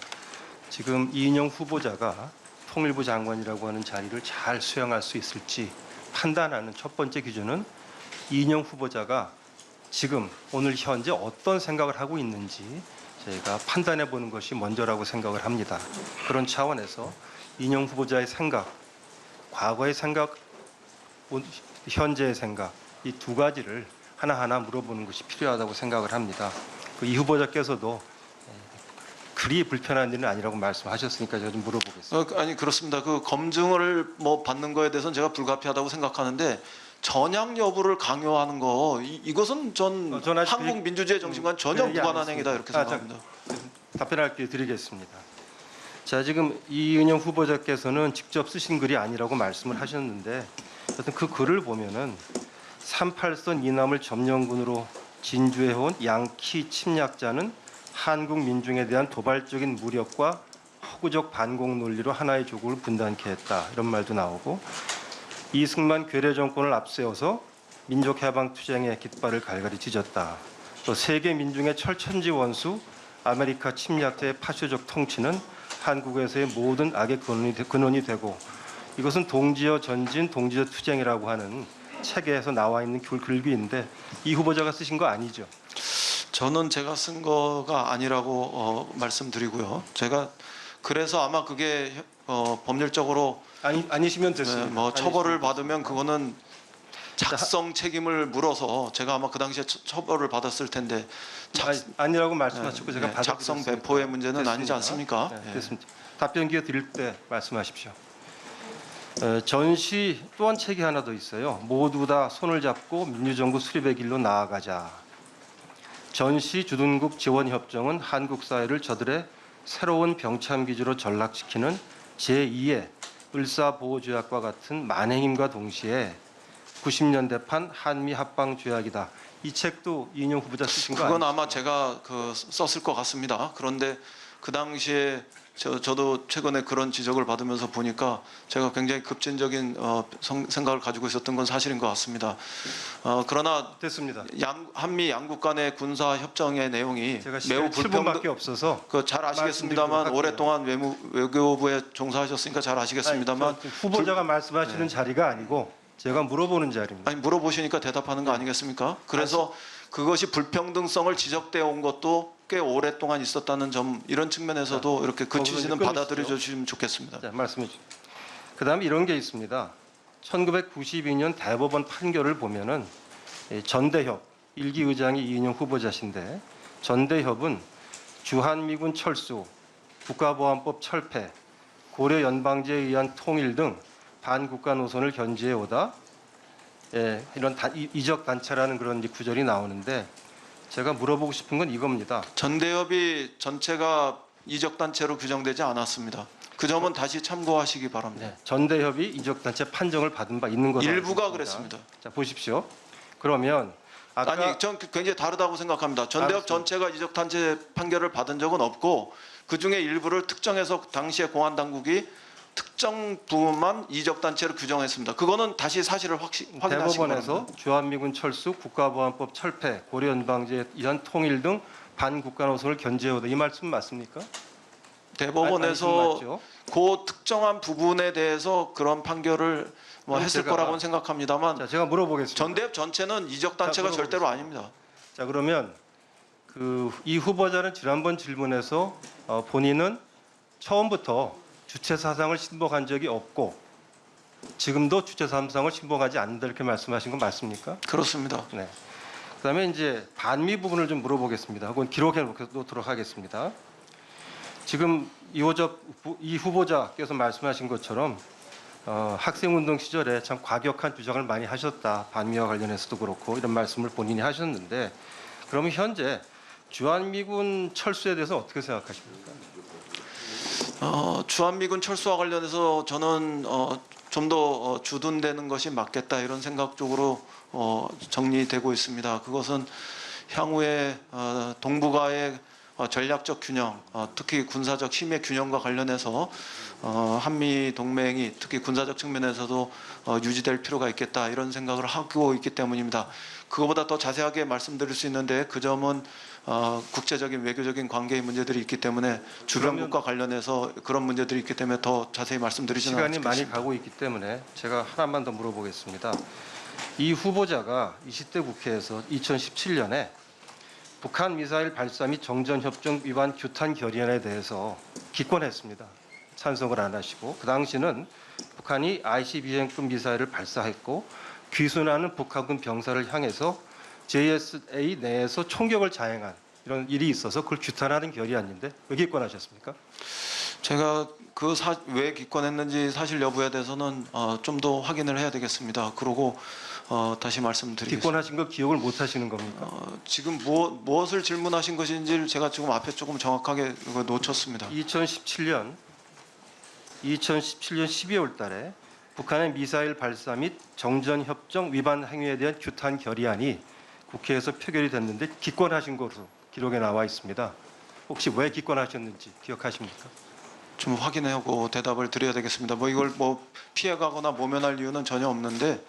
지금 이인영 후보자가 통일부 장관이라고 하는 자리를 잘 수행할 수 있을지 판단하는 첫 번째 기준은 이인영 후보자가 지금 오늘 현재 어떤 생각을 하고 있는지 저희가 판단해 보는 것이 먼저라고 생각을 합니다. 그런 차원에서 이인영 후보자의 생각, 과거의 생각, 현재의 생각, 이 두 가지를 하나하나 물어보는 것이 필요하다고 생각을 합니다. 이 후보자께서도 그리 불편한 일은 아니라고 말씀하셨으니까 제가 좀 물어보겠습니다. 아니 그렇습니다. 그 검증을 뭐 받는 거에 대해서는 제가 불가피하다고 생각하는데 전향 여부를 강요하는 거 이것은 전 전 아직 한국 민주주의 정신과는 전혀 그 얘기 안 무관한 행위다 이렇게 생각합니다. 답변할 기회 드리겠습니다. 자, 지금 이은영 후보자께서는 직접 쓰신 글이 아니라고 말씀을 하셨는데 어떤 그 글을 보면은 38선 이남을 점령군으로 진주해온 양키 침략자는 한국 민중에 대한 도발적인 무력과 허구적 반공 논리로 하나의 조국을 분단케 했다, 이런 말도 나오고, 이승만 괴뢰 정권을 앞세워서 민족해방투쟁의 깃발을 갈갈이 찢었다. 또 세계 민중의 철천지 원수 아메리카 침략자의 파쇼적 통치는 한국에서의 모든 악의 근원이 되고, 이것은 동지어 전진, 동지어 투쟁이라고 하는 책에서 나와 있는 글귀인데 이 후보자가 쓰신 거 아니죠? 저는 제가 쓴 거가 아니라고 말씀드리고요. 제가 그래서 아마 그게 법률적으로 아니시면 됐습니다. 뭐 처벌을 받으면 그거는 작성 책임을 물어서 제가 아마 그 당시에 처벌을 받았을 텐데 아니라고 말씀하셨고 제가 작성 받아들였습니다. 배포의 문제는 됐습니다. 아니지 않습니까? 네, 예. 됐습니다. 답변 기회 드릴 때 말씀하십시오. 전시 또한 책이 하나 더 있어요. 모두 다 손을 잡고 민주정부 수립의 길로 나아가자. 전시 주둔국 지원 협정은 한국 사회를 저들의 새로운 병참 기지로 전락시키는 제2의 을사보호조약과 같은 만행임과 동시에 90년대판 한미 합방 조약이다. 이 책도 이인영 후보자 쓰신 거 그건 아니죠? 아마 제가 썼을 것 같습니다. 그런데 그 당시에 저도 최근에 그런 지적을 받으면서 보니까 제가 굉장히 급진적인 생각을 가지고 있었던 건 사실인 것 같습니다. 그러나 됐습니다. 한미 양국 간의 군사 협정의 내용이 제가 매우 시간이 7분밖에 없어서 잘 아시겠습니다만 말씀드리도록 오랫동안 외교부에 종사하셨으니까 잘 아시겠습니다만 후보자가 말씀하시는 자리가 아니고 제가 물어보는 자리입니다. 아니 물어보시니까 대답하는 거 아니겠습니까? 그래서 그것이 불평등성을 지적되어 온 것도 꽤 오랫동안 있었다는 점, 이런 측면에서도 이렇게 그 취지는 받아들여 주시면 좋겠습니다. 자, 말씀해 주십시오. 그다음에 이런 게 있습니다. 1992년 대법원 판결을 보면은 전대협 1기 의장이 이인영 후보자신데 전대협은 주한미군 철수, 국가보안법 철폐, 고려 연방제에 의한 통일 등 반국가 노선을 견지해 오다 이런 이적 단체라는 그런 이제 구절이 나오는데 제가 물어보고 싶은 건 이겁니다. 전대협이 전체가 이적 단체로 규정되지 않았습니다. 그 점은 다시 참고하시기 바랍니다. 전대협이 이적 단체 판정을 받은 바 있는 것으로 일부가 알고 그랬습니다. 있습니다. 자 보십시오. 그러면 아까 아니, 전 굉장히 다르다고 생각합니다. 전대협 알았습니다. 전체가 이적 단체 판결을 받은 적은 없고 그 중에 일부를 특정해서 당시에 공안 당국이 특정 부분만 이적 단체로 규정했습니다. 그거는 다시 사실을 확인하시기 바랍니다. 대법원에서 주한미군 철수, 국가보안법 철폐, 고려 연방제에 의한 통일 등 반국가 노선을 견제해오다 이 말씀 맞습니까? 대법원에서 맞죠? 그 특정한 부분에 대해서 그런 판결을 뭐 그럼 했을 제가- 거라고는 생각합니다만 자 제가 물어보겠습니다. 전대협 전체는 이적 단체가 자, 절대로 아닙니다. 자 그러면 이 후보자는 지난번 질문에서 본인은 처음부터 주체 사상을 신봉한 적이 없고 지금도 주체 사상을 신봉하지 않는다 이렇게 말씀하신 건 맞습니까? 그렇습니다. 네. 그다음에 이제 반미 부분을 좀 물어보겠습니다. 혹은 기록해 놓도록 하겠습니다. 지금 이 후보자께서 말씀하신 것처럼 학생운동 시절에 참 과격한 주장을 많이 하셨다. 반미와 관련해서도 그렇고 이런 말씀을 본인이 하셨는데 그러면 현재 주한미군 철수에 대해서 어떻게 생각하십니까? 주한미군 철수와 관련해서 저는 좀 더 주둔되는 것이 맞겠다 이런 생각 쪽으로 정리되고 있습니다. 그것은 향후에 동북아의 전략적 균형, 특히 군사적 힘의 균형과 관련해서 한미 동맹이 특히 군사적 측면에서도 유지될 필요가 있겠다 이런 생각을 하고 있기 때문입니다. 그거보다 더 자세하게 말씀드릴 수 있는데 그 점은 국제적인 외교적인 관계의 문제들이 있기 때문에 주변국과 관련해서 그런 문제들이 있기 때문에 더 자세히 말씀드리지는 시간이 않겠습니다. 많이 가고 있기 때문에 제가 하나만 더 물어보겠습니다. 이 후보자가 20대 국회에서 2017년에 북한 미사일 발사 및 정전협정 위반 규탄 결의안에 대해서 기권했습니다. 찬성을 안 하시고 그 당시는 북한이 ICBM급 미사일을 발사했고 귀순하는 북한군 병사를 향해서 JSA 내에서 총격을 자행한 이런 일이 있어서 그걸 규탄하는 결의안인데 왜 기권하셨습니까? 제가 왜 기권했는지 사실 여부에 대해서는 좀 더 확인을 해야 되겠습니다. 그러고 다시 말씀드리겠습니다. 기권하신 거 기억을 못 하시는 겁니까? 지금 무엇을 질문하신 것인지 제가 지금 앞에 조금 정확하게 놓쳤습니다. 2017년 12월 달에 북한의 미사일 발사 및 정전협정 위반 행위에 대한 규탄 결의안이 국회에서 표결이 됐는데 기권하신 것으로 기록에 나와 있습니다. 혹시 왜 기권하셨는지 기억하십니까? 좀 확인하고 대답을 드려야 되겠습니다. 이걸 피해가거나 모면할 이유는 전혀 없는데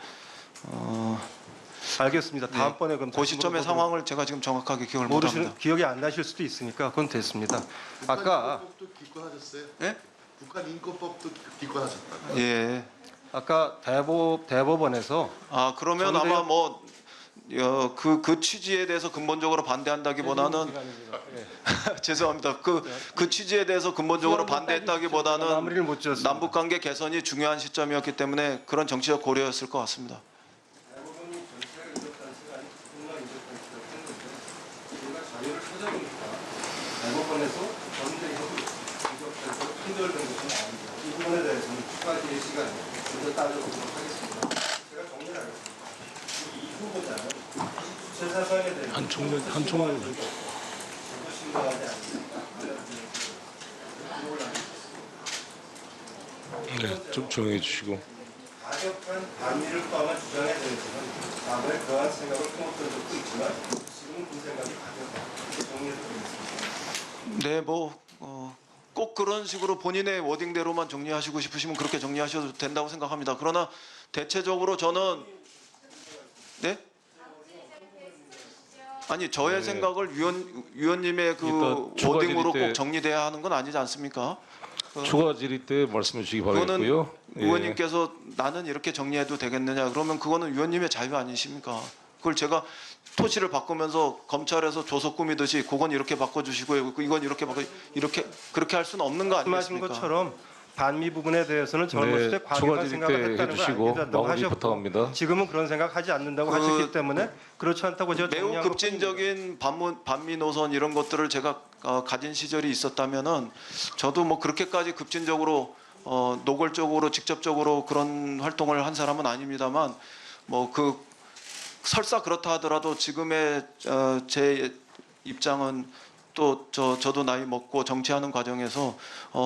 알겠습니다. 다음번에 그럼 그 시점의 상황을 제가 지금 정확하게 기억을 모르시는 못합니다. 기억이 안 나실 수도 있으니까 그건 됐습니다. 아까 인권법도 기권하셨어요? 예? 북한 인권법도 기권하셨다고요? 예. 아까 대법원에서 그러면 전대협- 아마 그 취지에 대해서 근본적으로 반대한다기보다는 죄송합니다. 그 취지에 대해서 근본적으로 반대했다기보다는 마무리를 못 지었습니다. 남북 관계 개선이 중요한 시점이었기 때문에 그런 정치적 고려였을 것 같습니다. 대법원에서 전대협이 이적돼서 판결된 것은 아닙니다. 이 부분에 대해서는 추가 기회 시간에 먼저 따져보도록 하겠습니다. 제가 정리를 하겠습니다. 이 후보자는 주체사상에 대해 한총련 신고하지 않습니다. 네, 좀 조용해 주시고. 과격한 반미를 포함한 주장에 대해서는 과거에 그러한 생각을 품었던 적도 있지만 지금은 그 생각이 과격하다. 이렇게 정리해드리겠습니다. 네, 꼭 그런 식으로 본인의 워딩대로만 정리하시고 싶으시면 그렇게 정리하셔도 된다고 생각합니다. 그러나 대체적으로 저는 네? 아니 저의 네. 생각을 위원님의 그 일단 추가 워딩으로 질의 때- 꼭 정리돼야 하는 건 아니지 않습니까? 추가 질의 때 말씀해 주시기 그거는 바라겠고요. 예. 의원님께서 나는 이렇게 정리해도 되겠느냐 그러면 그거는 위원님의 자유 아니십니까? 그걸 제가 토시를 바꾸면서 검찰에서 조서 꾸미듯이 그건 이렇게 바꿔주시고요, 이건 이렇게 그렇게 할 수는 없는 거 말씀하신 아니겠습니까? 것처럼 반미 부분에 대해서는 젊었을 때 네, 과격한 추가 질의 생각을 때 했다는 걸 해주시고 알게 된다고 마무리 하셨고 부탁합니다. 지금은 그런 생각하지 않는다고 그 하셨기 때문에 그렇지 않다고 제가 매우 정리한 것뿐입니다. 급진적인 반미 노선 이런 것들을 제가 가진 시절이 있었다면은 저도 뭐 그렇게까지 급진적으로 노골적으로 직접적으로 그런 활동을 한 사람은 아닙니다만 뭐 그 설사 그렇다 하더라도 지금의 제 입장은 또 저도 나이 먹고 정치하는 과정에서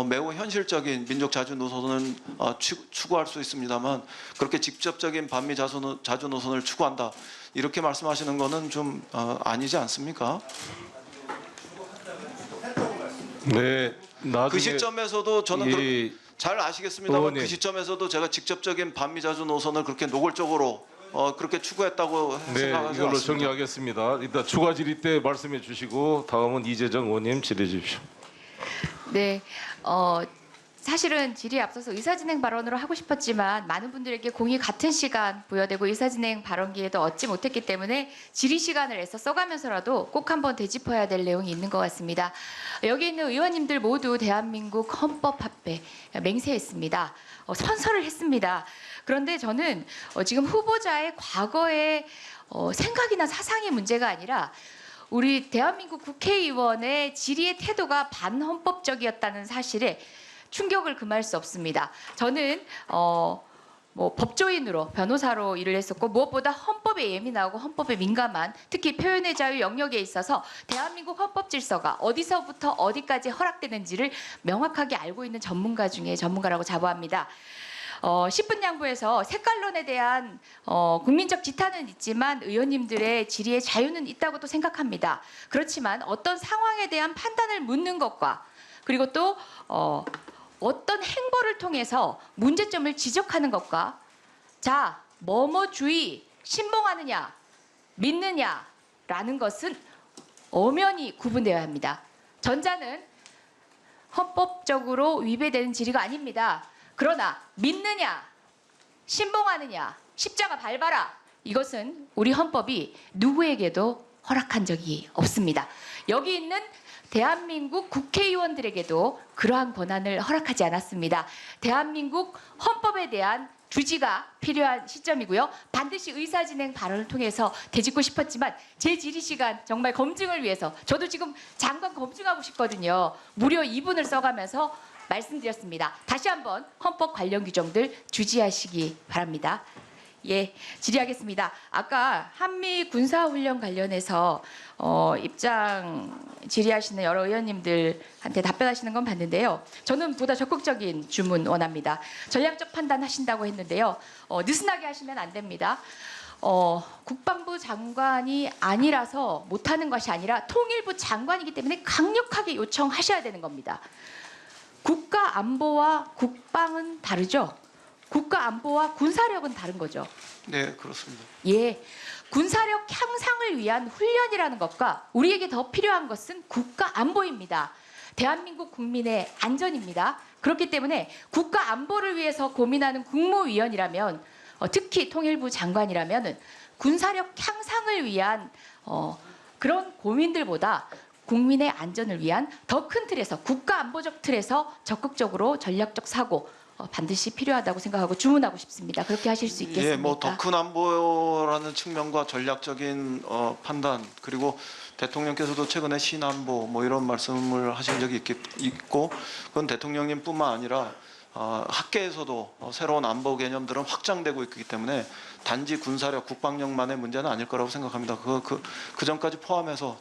매우 현실적인 민족 자주 노선은 추구할 수 있습니다만 그렇게 직접적인 반미 자주 노선을 추구한다 이렇게 말씀하시는 거는 좀 아니지 않습니까? 네, 나중에 그 시점에서도 저는 이 잘 아시겠습니다만 의원님. 그 시점에서도 제가 직접적인 반미 자주 노선을 그렇게 노골적으로 그렇게 추구했다고 네, 생각하지 이걸로 않습니다. 정리하겠습니다. 일단 추가 질의 때 말씀해 주시고 다음은 이재정 의원님 질의해 주십시오. 네, 사실은 질의에 앞서서 의사진행 발언으로 하고 싶었지만 많은 분들에게 공이 같은 시간 부여되고 의사진행 발언 기회도 얻지 못했기 때문에 질의 시간을 애써 써가면서라도 꼭 한번 되짚어야 될 내용이 있는 것 같습니다. 여기 있는 의원님들 모두 대한민국 헌법 합회 맹세했습니다. 선서를 했습니다. 그런데 저는 지금 후보자의 과거의 생각이나 사상의 문제가 아니라 우리 대한민국 국회의원의 질의의 태도가 반헌법적이었다는 사실에 충격을 금할 수 없습니다. 저는 뭐 법조인으로 변호사로 일을 했었고 무엇보다 헌법에 예민하고 헌법에 민감한 특히 표현의 자유 영역에 있어서 대한민국 헌법 질서가 어디서부터 어디까지 허락되는지를 명확하게 알고 있는 전문가 중에 전문가라고 자부합니다. 10분 양보해서 색깔론에 대한 국민적 지탄은 있지만 의원님들의 질의의 자유는 있다고 또 생각합니다. 그렇지만 어떤 상황에 대한 판단을 묻는 것과 그리고 또 어떤 행보를 통해서 문제점을 지적하는 것과 자, 뭐뭐주의, 신봉하느냐, 믿느냐라는 것은 엄연히 구분되어야 합니다. 전자는 헌법적으로 위배되는 질의가 아닙니다. 그러나 믿느냐, 신봉하느냐, 십자가 밟아라 이것은 우리 헌법이 누구에게도 허락한 적이 없습니다. 여기 있는 대한민국 국회의원들에게도 그러한 권한을 허락하지 않았습니다. 대한민국 헌법에 대한 주지가 필요한 시점이고요. 반드시 의사진행 발언을 통해서 되짚고 싶었지만 제 질의 시간 정말 검증을 위해서 저도 지금 장관 검증하고 싶거든요. 무려 2분을 써가면서 말씀드렸습니다. 다시 한번 헌법 관련 규정들 주지하시기 바랍니다. 예, 질의하겠습니다. 아까 한미 군사훈련 관련해서 입장 질의하시는 여러 의원님들한테 답변하시는 건 봤는데요. 저는 보다 적극적인 주문 원합니다. 전략적 판단하신다고 했는데요. 느슨하게 하시면 안 됩니다. 국방부 장관이 아니라서 못하는 것이 아니라 통일부 장관이기 때문에 강력하게 요청하셔야 되는 겁니다. 국가 안보와 국방은 다르죠. 국가 안보와 군사력은 다른 거죠. 네, 그렇습니다. 예, 군사력 향상을 위한 훈련이라는 것과 우리에게 더 필요한 것은 국가 안보입니다. 대한민국 국민의 안전입니다. 그렇기 때문에 국가 안보를 위해서 고민하는 국무위원이라면 특히 통일부 장관이라면 군사력 향상을 위한 그런 고민들보다 국민의 안전을 위한 더 큰 틀에서 국가 안보적 틀에서 적극적으로 전략적 사고 반드시 필요하다고 생각하고 주문하고 싶습니다. 그렇게 하실 수 있겠습니까? 예, 뭐 더 큰 안보라는 측면과 전략적인 판단 그리고 대통령께서도 최근에 신안보 뭐 이런 말씀을 하신 적이 있고 그건 대통령님뿐만 아니라 학계에서도 새로운 안보 개념들은 확장되고 있기 때문에 단지 군사력, 국방력만의 문제는 아닐 거라고 생각합니다. 그 점까지 포함해서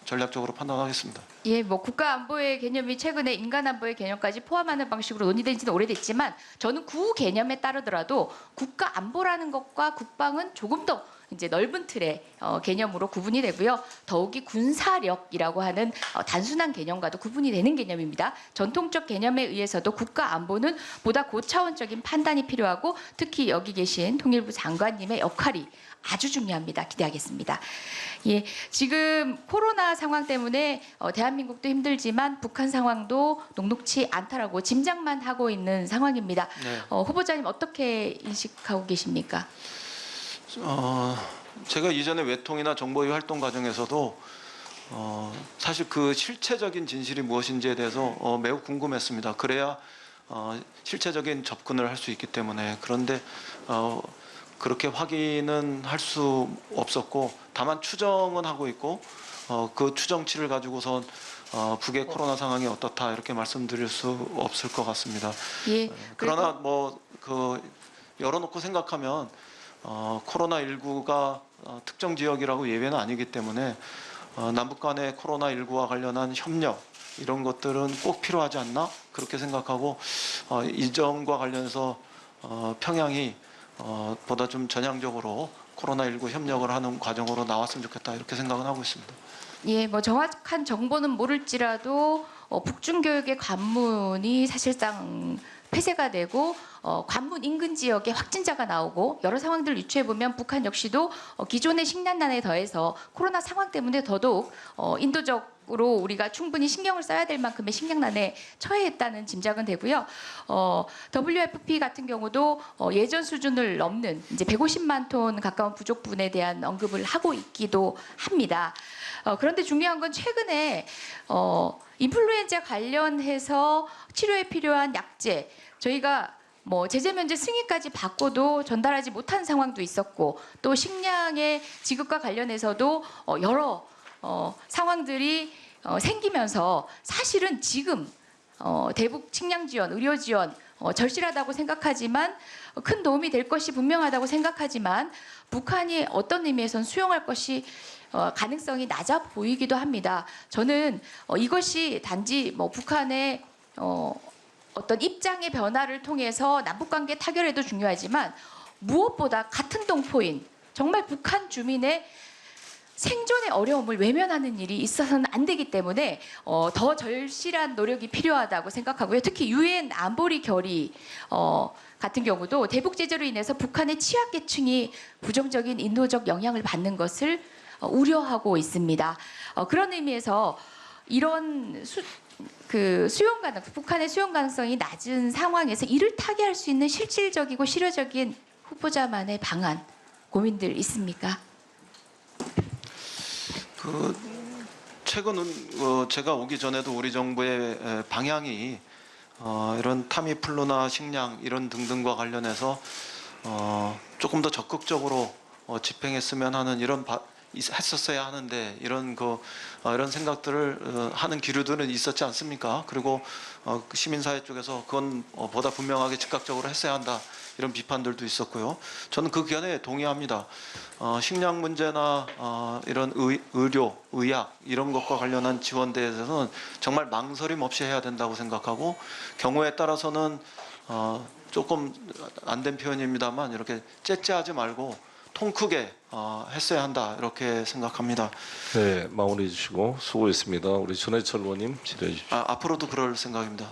전략적으로 판단하겠습니다. 예, 뭐 국가 안보의 개념이 최근에 인간 안보의 개념까지 포함하는 방식으로 논의된 지는 오래됐지만 저는 구 개념에 따르더라도 국가 안보라는 것과 국방은 조금 더 이제 넓은 틀의 개념으로 구분이 되고요. 더욱이 군사력이라고 하는 단순한 개념과도 구분이 되는 개념입니다. 전통적 개념에 의해서도 국가 안보는 보다 고차원적인 판단이 필요하고 특히 여기 계신 통일부 장관님의 역할이 아주 중요합니다. 기대하겠습니다. 예, 지금 코로나 상황 때문에 대한민국도 힘들지만 북한 상황도 녹록치 않다라고 짐작만 하고 있는 상황입니다. 네. 후보자님 어떻게 인식하고 계십니까? 제가 이전에 외통이나 정보위 활동 과정에서도 사실 그 실체적인 진실이 무엇인지에 대해서 매우 궁금했습니다. 그래야 실체적인 접근을 할 수 있기 때문에 그런데 그렇게 확인은 할 수 없었고 다만 추정은 하고 있고 그 추정치를 가지고선 북의 코로나 상황이 어떻다 이렇게 말씀드릴 수 없을 것 같습니다. 예. 그러나 뭐 그 열어놓고 생각하면 코로나19가 특정 지역이라고 예외는 아니기 때문에 남북 간의 코로나19와 관련한 협력 이런 것들은 꼭 필요하지 않나 그렇게 생각하고 이 점과 관련해서 평양이 보다 좀 전향적으로 코로나19 협력을 하는 과정으로 나왔으면 좋겠다 이렇게 생각은 하고 있습니다. 예, 뭐 정확한 정보는 모를지라도 북중 교역의 관문이 사실상 폐쇄가 되고 관문 인근 지역에 확진자가 나오고 여러 상황들을 유추해 보면 북한 역시도 기존의 식량난에 더해서 코로나 상황 때문에 더더욱 인도적으로 우리가 충분히 신경을 써야 될 만큼의 식량난에 처해있다는 짐작은 되고요. WFP 같은 경우도 예전 수준을 넘는 이제 150만 톤 가까운 부족분에 대한 언급을 하고 있기도 합니다. 그런데 중요한 건 최근에 인플루엔자 관련해서 치료에 필요한 약제 저희가 뭐 제재 면제 승인까지 받고도 전달하지 못한 상황도 있었고 또 식량의 지급과 관련해서도 여러 상황들이 생기면서 사실은 지금 대북 식량 지원, 의료 지원 절실하다고 생각하지만 큰 도움이 될 것이 분명하다고 생각하지만 북한이 어떤 의미에선 수용할 것이 가능성이 낮아 보이기도 합니다. 저는 이것이 단지 뭐 북한의 어떤 입장의 변화를 통해서 남북관계 타결에도 중요하지만 무엇보다 같은 동포인 정말 북한 주민의 생존의 어려움을 외면하는 일이 있어서는 안 되기 때문에 더 절실한 노력이 필요하다고 생각하고요. 특히 유엔 안보리 결의 같은 경우도 대북 제재로 인해서 북한의 취약계층이 부정적인 인도적 영향을 받는 것을 우려하고 있습니다. 그런 의미에서 이런 수용 가능, 북한의 수용 가능성이 낮은 상황에서 이를 타개할 수 있는 실질적이고 실효적인 후보자만의 방안, 고민들 있습니까? 최근은 제가 오기 전에도 우리 정부의 방향이 이런 타미플루나 식량 이런 등등과 관련해서 조금 더 적극적으로 집행했으면 하는 했었어야 하는데 이런 생각들을 하는 기류들은 있었지 않습니까? 그리고 시민사회 쪽에서 그건 보다 분명하게 즉각적으로 했어야 한다 이런 비판들도 있었고요. 저는 그 견해에 동의합니다. 식량 문제나 이런 의료, 의학 이런 것과 관련한 지원에 대해서는 정말 망설임 없이 해야 된다고 생각하고 경우에 따라서는 조금 안 된 표현입니다만 이렇게 째째하지 말고 통 크게 했어야 한다 이렇게 생각합니다. 네, 마무리해 주시고 수고했습니다. 우리 전해철 의원님 질의해 주십시오. 앞으로도 그럴 생각입니다.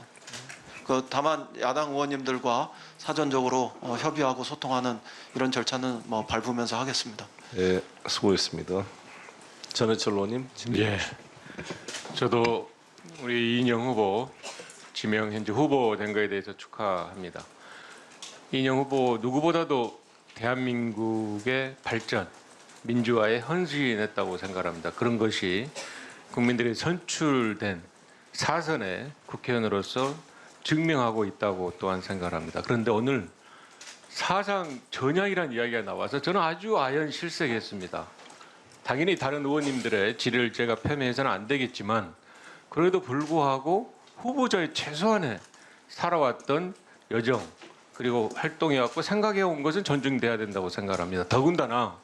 다만 야당 의원님들과 사전적으로 협의하고 소통하는 이런 절차는 뭐 밟으면서 하겠습니다. 네, 수고했습니다. 전해철 의원님 질의해 예, 주십시오. 저도 우리 이인영 후보 지명 현재 후보 된 거에 대해서 축하합니다. 이인영 후보 누구보다도 대한민국의 발전, 민주화에 헌신했다고 생각합니다. 그런 것이 국민들이 선출된 사선의 국회의원으로서 증명하고 있다고 또한 생각합니다. 그런데 오늘 사상 전향이라는 이야기가 나와서 저는 아주 아연 실색했습니다. 당연히 다른 의원님들의 질의를 제가 폄훼해서는 안 되겠지만 그래도 불구하고 후보자의 최소한의 살아왔던 여정 그리고 활동해왔고 생각해온 것은 존중돼야 된다고 생각합니다. 더군다나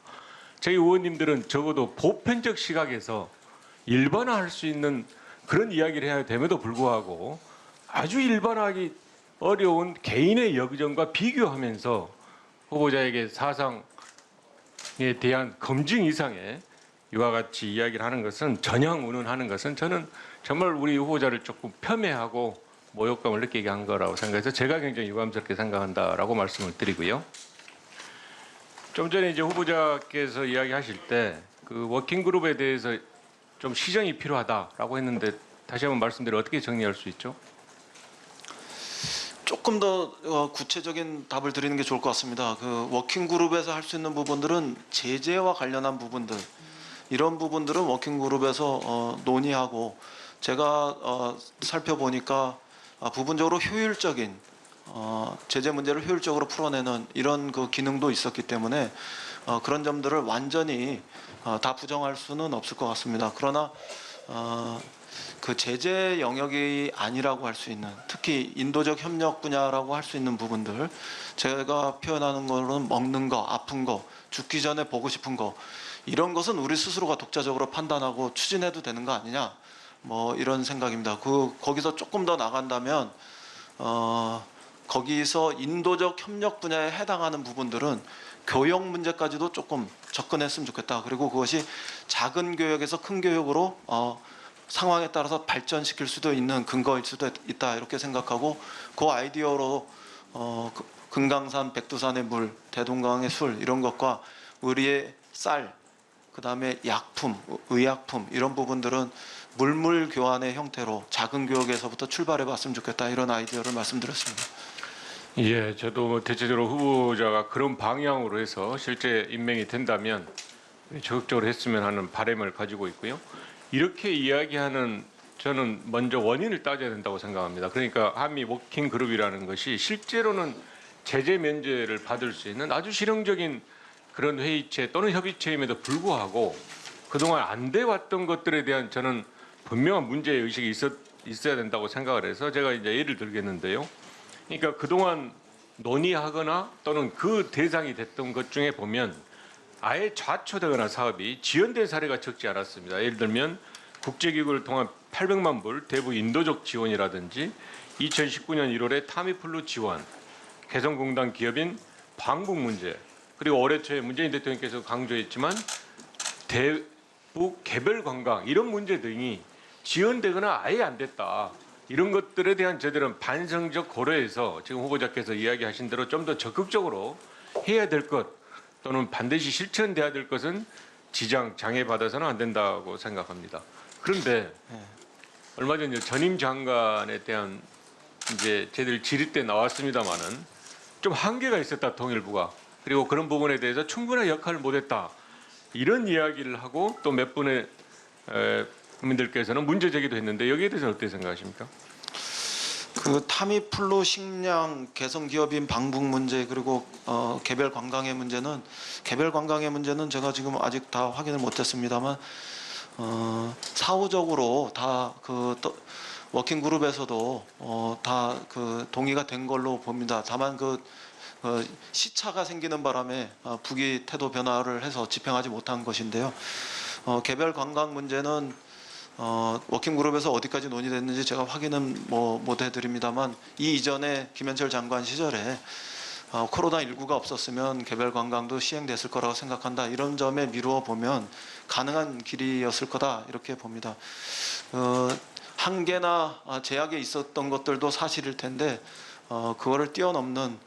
저희 의원님들은 적어도 보편적 시각에서 일반화할 수 있는 그런 이야기를 해야 됨에도 불구하고 아주 일반화하기 어려운 개인의 여정과 비교하면서 후보자에게 사상에 대한 검증 이상의 이와 같이 이야기를 하는 것은 전향 운운하는 것은 저는 정말 우리 후보자를 조금 폄훼하고 모욕감을 느끼게 한 거라고 생각해서 제가 굉장히 유감스럽게 생각한다라고 말씀을 드리고요. 좀 전에 이제 후보자께서 이야기하실 때 그 워킹 그룹에 대해서 좀 시정이 필요하다라고 했는데 다시 한번 말씀드려 어떻게 정리할 수 있죠? 조금 더 구체적인 답을 드리는 게 좋을 것 같습니다. 워킹 그룹에서 할 수 있는 부분들은 제재와 관련한 부분들 이런 부분들은 워킹 그룹에서 논의하고 제가 살펴보니까 부분적으로 효율적인 제재 문제를 효율적으로 풀어내는 이런 기능도 있었기 때문에 그런 점들을 완전히 다 부정할 수는 없을 것 같습니다. 그러나 그 제재 영역이 아니라고 할 수 있는, 특히 인도적 협력 분야라고 할 수 있는 부분들, 제가 표현하는 거는 먹는 거, 아픈 거, 죽기 전에 보고 싶은 거, 이런 것은 우리 스스로가 독자적으로 판단하고 추진해도 되는 거 아니냐, 뭐 이런 생각입니다. 거기서 조금 더 나간다면 거기서 인도적 협력 분야에 해당하는 부분들은 교역 문제까지도 조금 접근했으면 좋겠다. 그리고 그것이 작은 교역에서 큰 교역으로 상황에 따라서 발전시킬 수도 있는 근거일 수도 있다, 이렇게 생각하고, 그 아이디어로 금강산, 백두산의 물, 대동강의 술, 이런 것과 우리의 쌀, 그다음에 약품, 의약품, 이런 부분들은 물물 교환의 형태로 작은 교역에서부터 출발해 봤으면 좋겠다, 이런 아이디어를 말씀드렸습니다. 예, 저도 대체적으로 후보자가 그런 방향으로 해서 실제 임명이 된다면 적극적으로 했으면 하는 바람을 가지고 있고요. 이렇게 이야기하는, 저는 먼저 원인을 따져야 된다고 생각합니다. 그러니까 한미 워킹 그룹이라는 것이 실제로는 제재 면제를 받을 수 있는 아주 실용적인 그런 회의체 또는 협의체임에도 불구하고 그동안 안 돼 왔던 것들에 대한 저는 분명한 문제 의식이 있어야 된다고 생각을 해서 제가 이제 예를 들겠는데요. 그러니까 그동안 논의하거나 또는 그 대상이 됐던 것 중에 보면 아예 좌초되거나 사업이 지연된 사례가 적지 않았습니다. 예를 들면 국제기구를 통한 800만 불 대북 인도적 지원이라든지 2019년 1월에 타미플루 지원, 개성공단 기업인 방북 문제, 그리고 올해 초에 문재인 대통령께서 강조했지만 대북 개별 관광, 이런 문제 등이 지연되거나 아예 안 됐다. 이런 것들에 대한 저들은 반성적 고려해서 지금 후보자께서 이야기하신 대로 좀 더 적극적으로 해야 될 것, 또는 반드시 실천돼야 될 것은 장애받아서는 안 된다고 생각합니다. 그런데 얼마 전에 전임 장관에 대한 이제 저희들 질의 때 나왔습니다마는 좀 한계가 있었다, 통일부가. 그리고 그런 부분에 대해서 충분한 역할을 못했다, 이런 이야기를 하고 또 몇 분의 국민들께서는 문제 제기도 했는데 여기에 대해서는 어떻게 생각하십니까? 그 타미플루 식량 개성 기업인 방북 문제, 그리고 개별 관광의 문제는 제가 지금 아직 다 확인을 못했습니다만 사후적으로 다 그 워킹 그룹에서도 다 그 동의가 된 걸로 봅니다. 다만 시차가 생기는 바람에 북이 태도 변화를 해서 집행하지 못한 것인데요. 개별 관광 문제는 워킹그룹에서 어디까지 논의됐는지 제가 확인은 못 해드립니다만, 이 이전에 김현철 장관 시절에 코로나19가 없었으면 개별 관광도 시행됐을 거라고 생각한다, 이런 점에 미루어 보면 가능한 길이었을 거다, 이렇게 봅니다. 한계나 제약에 있었던 것들도 사실일 텐데 그거를 뛰어넘는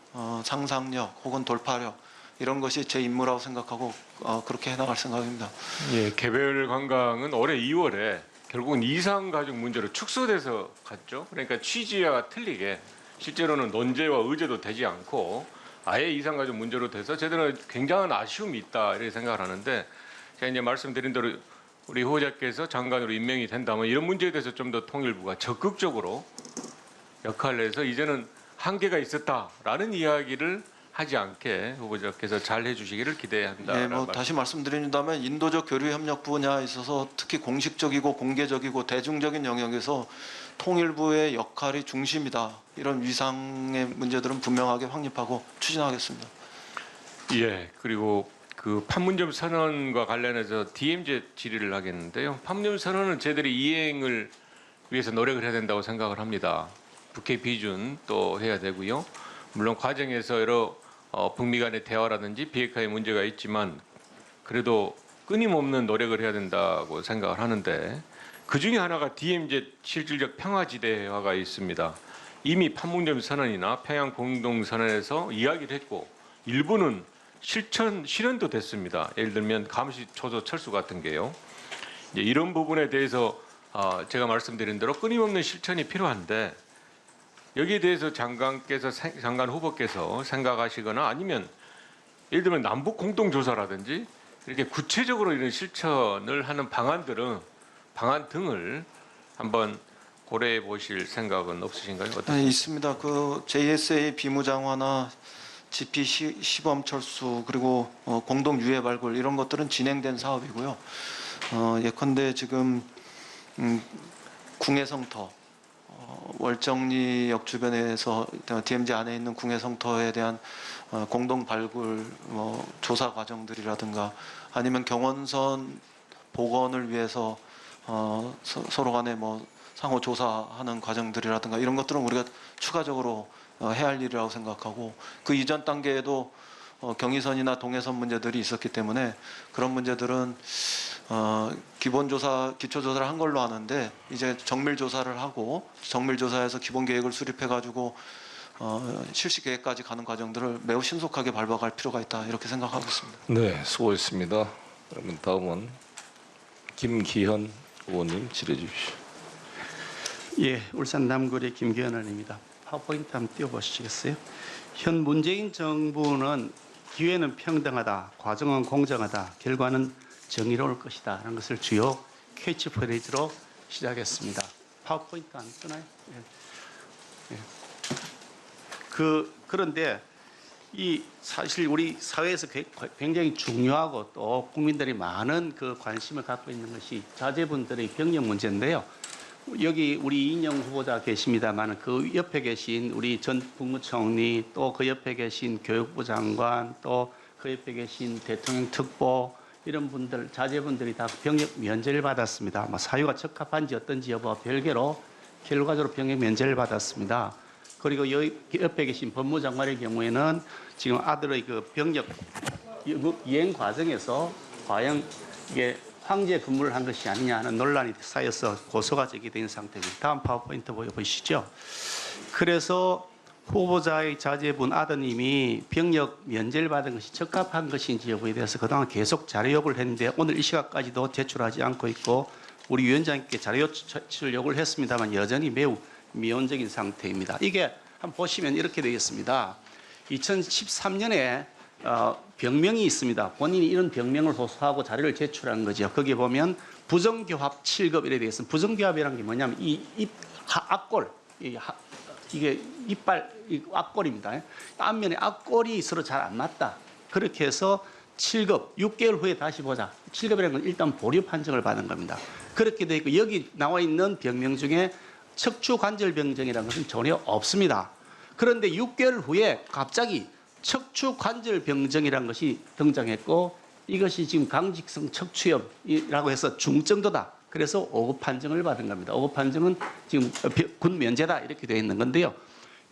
상상력 혹은 돌파력, 이런 것이 제 임무라고 생각하고 그렇게 해나갈 생각입니다. 예, 개별 관광은 올해 2월에 결국은 이상가족 문제로 축소돼서 갔죠. 그러니까 취지와 틀리게 실제로는 논제와 의제도 되지 않고 아예 이상가족 문제로 돼서 저희들은 굉장한 아쉬움이 있다, 이렇게 생각을 하는데, 제가 이제 말씀드린 대로 우리 후보자께서 장관으로 임명이 된다면 이런 문제에 대해서 좀 더 통일부가 적극적으로 역할을 해서 이제는 한계가 있었다라는 이야기를 하지 않게 후보자께서 잘 해주시기를 기대한다. 네, 다시 말씀드린다면 인도적 교류 협력 분야에 있어서 특히 공식적이고 공개적이고 대중적인 영역에서 통일부의 역할이 중심이다, 이런 위상의 문제들은 분명하게 확립하고 추진하겠습니다. 예, 그리고 그 판문점 선언과 관련해서 DMZ 질의를 하겠는데요. 판문점 선언은 저희들이 이행을 위해서 노력을 해야 된다고 생각을 합니다. 북핵 비준 또 해야 되고요. 물론 과정에서 여러 북미 간의 대화라든지 비핵화의 문제가 있지만 그래도 끊임없는 노력을 해야 된다고 생각을 하는데, 그 중에 하나가 DMZ 실질적 평화지대화가 있습니다. 이미 판문점 선언이나 평양 공동선언에서 이야기를 했고 일부는 실현도 됐습니다. 예를 들면 감시 초소 철수 같은 게요. 이제 이런 부분에 대해서 제가 말씀드린 대로 끊임없는 실천이 필요한데, 여기에 대해서 장관 후보께서 생각하시거나 아니면 예를 들면 남북 공동조사라든지 이렇게 구체적으로 이런 실천을 하는 방안 등을 한번 고려해 보실 생각은 없으신가요? 네, 있습니다. 그 JSA 비무장화나 GP 시범 철수, 그리고 공동 유해 발굴, 이런 것들은 진행된 사업이고요. 예컨대 지금 궁예성터 월정리역 주변에서 DMZ 안에 있는 궁예성터에 대한 공동 발굴 조사 과정들이라든가 아니면 경원선 복원을 위해서 서로 간에 상호 조사하는 과정들이라든가 이런 것들은 우리가 추가적으로 해야 할 일이라고 생각하고 그 이전 단계에도 경의선이나 동해선 문제들이 있었기 때문에 그런 문제들은 기본조사, 기초조사를 한 걸로 아는데 이제 정밀조사를 하고 정밀조사에서 기본계획을 수립해가지고 실시계획까지 가는 과정들을 매우 신속하게 밟아갈 필요가 있다 이렇게 생각하고 있습니다. 네, 수고했습니다. 그러면 다음은 김기현 의원님 질의해 주십시오. 예, 울산 남구리 김기현 의원입니다. 파워포인트 한번 띄워보시겠어요? 현 문재인 정부는 기회는 평등하다, 과정은 공정하다, 결과는 정의로울 것이다 라는 것을 주요 캐치프레이즈로 시작했습니다. 파워포인트 안 뜨나요? 예. 그런데 이 사실 우리 사회에서 굉장히 중요하고 또 국민들이 많은 그 관심을 갖고 있는 것이 자제분들의 병역 문제인데요. 여기 우리 이인영 후보자 계십니다만 그 옆에 계신 우리 전 국무총리 또 그 옆에 계신 교육부 장관 또 그 옆에 계신 대통령 특보 이런 분들 자제분들이 다 병역 면제를 받았습니다. 사유가 적합한지 어떤지 여부와 별개로 결과적으로 병역 면제를 받았습니다. 그리고 여기 옆에 계신 법무장관의 경우에는 지금 아들의 그 병역 이행 과정에서 과연 이게 황제 근무를 한 것이 아니냐 하는 논란이 쌓여서 고소가 제기된 상태입니다. 다음 파워포인트 보여보시죠. 그래서 후보자의 자제분 아드님이 병역 면제를 받은 것이 적합한 것인지 여부에 대해서 그동안 계속 자료 요구를 했는데 오늘 이 시각까지도 제출하지 않고 있고 우리 위원장님께 자료 제출 요구를 했습니다만 여전히 매우 미온적인 상태입니다. 이게 한번 보시면 이렇게 되겠습니다. 2013년에 병명이 있습니다. 본인이 이런 병명을 호소하고 자료를 제출한 거죠. 거기에 보면 부정교합 7급 이래 되어 있습니다. 부정교합이라는 게 뭐냐면 이 앞골, 이게 이빨 앞골입니다. 앞면에 앞골이 서로 잘 안 맞다. 그렇게 해서 7급, 6개월 후에 다시 보자. 7급이라는 건 일단 보류 판정을 받은 겁니다. 그렇게 되어 있고 여기 나와 있는 병명 중에 척추관절병증이라는 것은 전혀 없습니다. 그런데 6개월 후에 갑자기 척추관절병증이라는 것이 등장했고 이것이 지금 강직성 척추염이라고 해서 중정도다. 그래서 5급 판정을 받은 겁니다. 5급 판정은 지금 군 면제다 이렇게 되어 있는 건데요.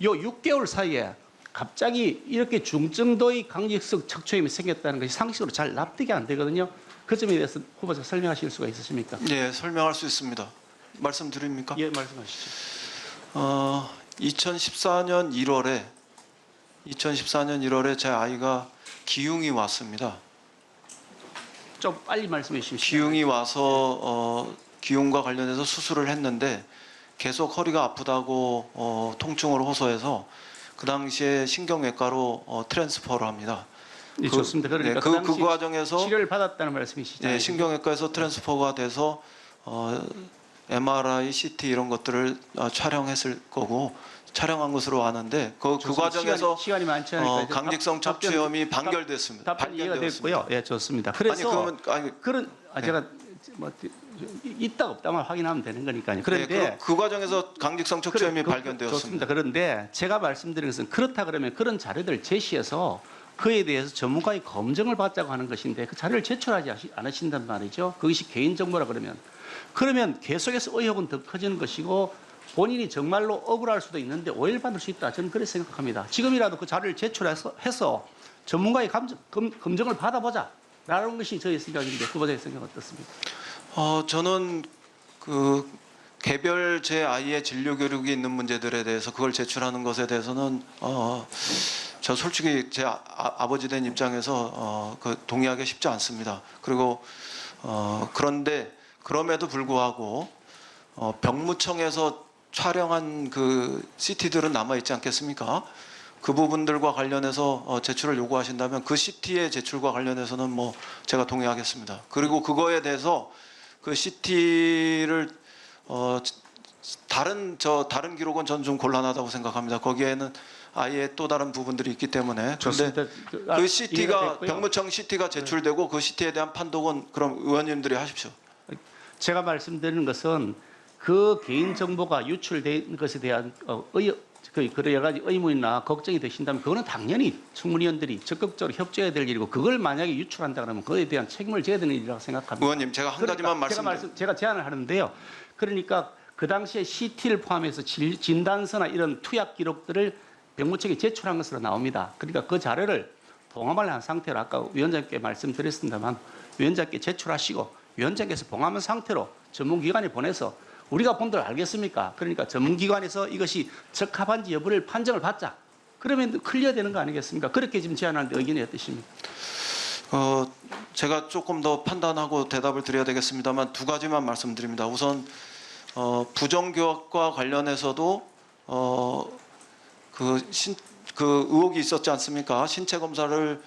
요 6개월 사이에 갑자기 이렇게 중정도의 강직성 척추염이 생겼다는 것이 상식으로 잘 납득이 안 되거든요. 그 점에 대해서 후보자 설명하실 수가 있으십니까? 예, 설명할 수 있습니다. 말씀드립니까? 예, 말씀하시죠. 2014년 1월에 제 아이가 기흉이 왔습니다. 좀 빨리 말씀해 주십시오. 기흉이 와서 기흉과 관련해서 수술을 했는데 계속 허리가 아프다고 통증을 호소해서 그 당시에 신경외과로 트랜스퍼를 합니다. 예, 좋습니다. 그러니까 그 당시 과정에서 치료를 받았다는 말씀이시죠? 네, 신경외과에서 트랜스퍼가 돼서 MRI, CT 이런 것들을 촬영했을 거고 촬영한 것으로 아는데 그 과정에서 시간이 많지 않으니까 이제 강직성 척추염이 반결됐습니다. 답변 이해가 됐고요. 예, 좋습니다. 아니 그러면 그런 제가 뭐 있다 없다만 확인하면 되는 거니까요. 그런데 네, 그 과정에서 강직성 척추염이 발견되었습니다. 좋습니다. 그런데 제가 말씀드린 것은 그렇다 그러면 그런 자료들을 제시해서 그에 대해서 전문가의 검증을 받자고 하는 것인데 그 자료를 제출하지 않으신단 말이죠. 그것이 개인정보라 그러면 계속해서 의혹은 더 커지는 것이고 본인이 정말로 억울할 수도 있는데 오해를 받을 수 있다. 저는 그렇게 생각합니다. 지금이라도 그 자료를 제출해서 전문가의 검증을 받아보자라는 것이 저의 생각인데 후보자의 생각 어떻습니까? 저는 그 개별 제 아이의 진료 교육이 있는 문제들에 대해서 그걸 제출하는 것에 대해서는 저 솔직히 제 아버지 된 입장에서 동의하기 쉽지 않습니다. 그리고 그런데 그럼에도 불구하고 병무청에서 촬영한 그 CT들은 남아 있지 않겠습니까? 그 부분들과 관련해서 제출을 요구하신다면 그 CT의 제출과 관련해서는 뭐 제가 동의하겠습니다. 그리고 그거에 대해서 그 CT를 다른 기록은 저는 좀 곤란하다고 생각합니다. 거기에는 아예 또 다른 부분들이 있기 때문에. 그런데 그 CT가 병무청 CT가 제출되고 그 CT에 대한 판독은 그럼 의원님들이 하십시오. 제가 말씀드리는 것은 그 개인 정보가 유출된 것에 대한 그 여러 가지 의문이나 걱정이 되신다면 그거는 당연히 청문위원들이 적극적으로 협조해야 될 일이고 그걸 만약에 유출한다 그러면 그에 대한 책임을 져야 되는 일이라고 생각합니다. 의원님 제가 한 가지만 제가 제안을 하는데요. 그러니까 그 당시에 CT를 포함해서 진단서나 이런 투약 기록들을 병무청에 제출한 것으로 나옵니다. 그러니까 그 자료를 봉함을 한 상태로 아까 위원장께 말씀드렸습니다만 위원장께 제출하시고 위원장께서 봉함한 상태로 전문기관에 보내서 우리가 본들 알겠습니까? 그러니까 전문기관에서 이것이 적합한지 여부를 판정을 받자. 그러면 클리어되는 거 아니겠습니까? 그렇게 지금 제안하는데 의견이 어떠십니까? 제가 조금 더 판단하고 대답을 드려야 되겠습니다만 두 가지만 말씀드립니다. 우선 부정교합과 관련해서도 그 의혹이 있었지 않습니까? 신체 검사를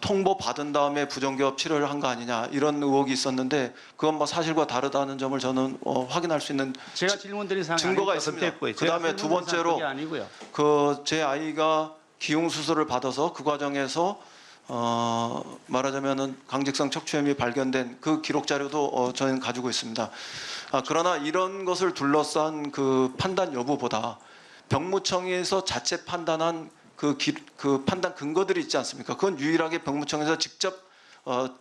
통보받은 다음에 부정교합 치료를 한 거 아니냐 이런 의혹이 있었는데 그건 뭐 사실과 다르다는 점을 저는 확인할 수 있는 제가 질문드린 사항 증거가 있습니다. 그다음에 두 번째로 그 제 아이가 기흉 수술을 받아서 그 과정에서 말하자면은 강직성 척추염이 발견된 그 기록 자료도 저는 가지고 있습니다. 그러나 이런 것을 둘러싼 그 판단 여부보다 병무청에서 자체 판단한 그 판단 근거들이 있지 않습니까? 그건 유일하게 병무청에서 직접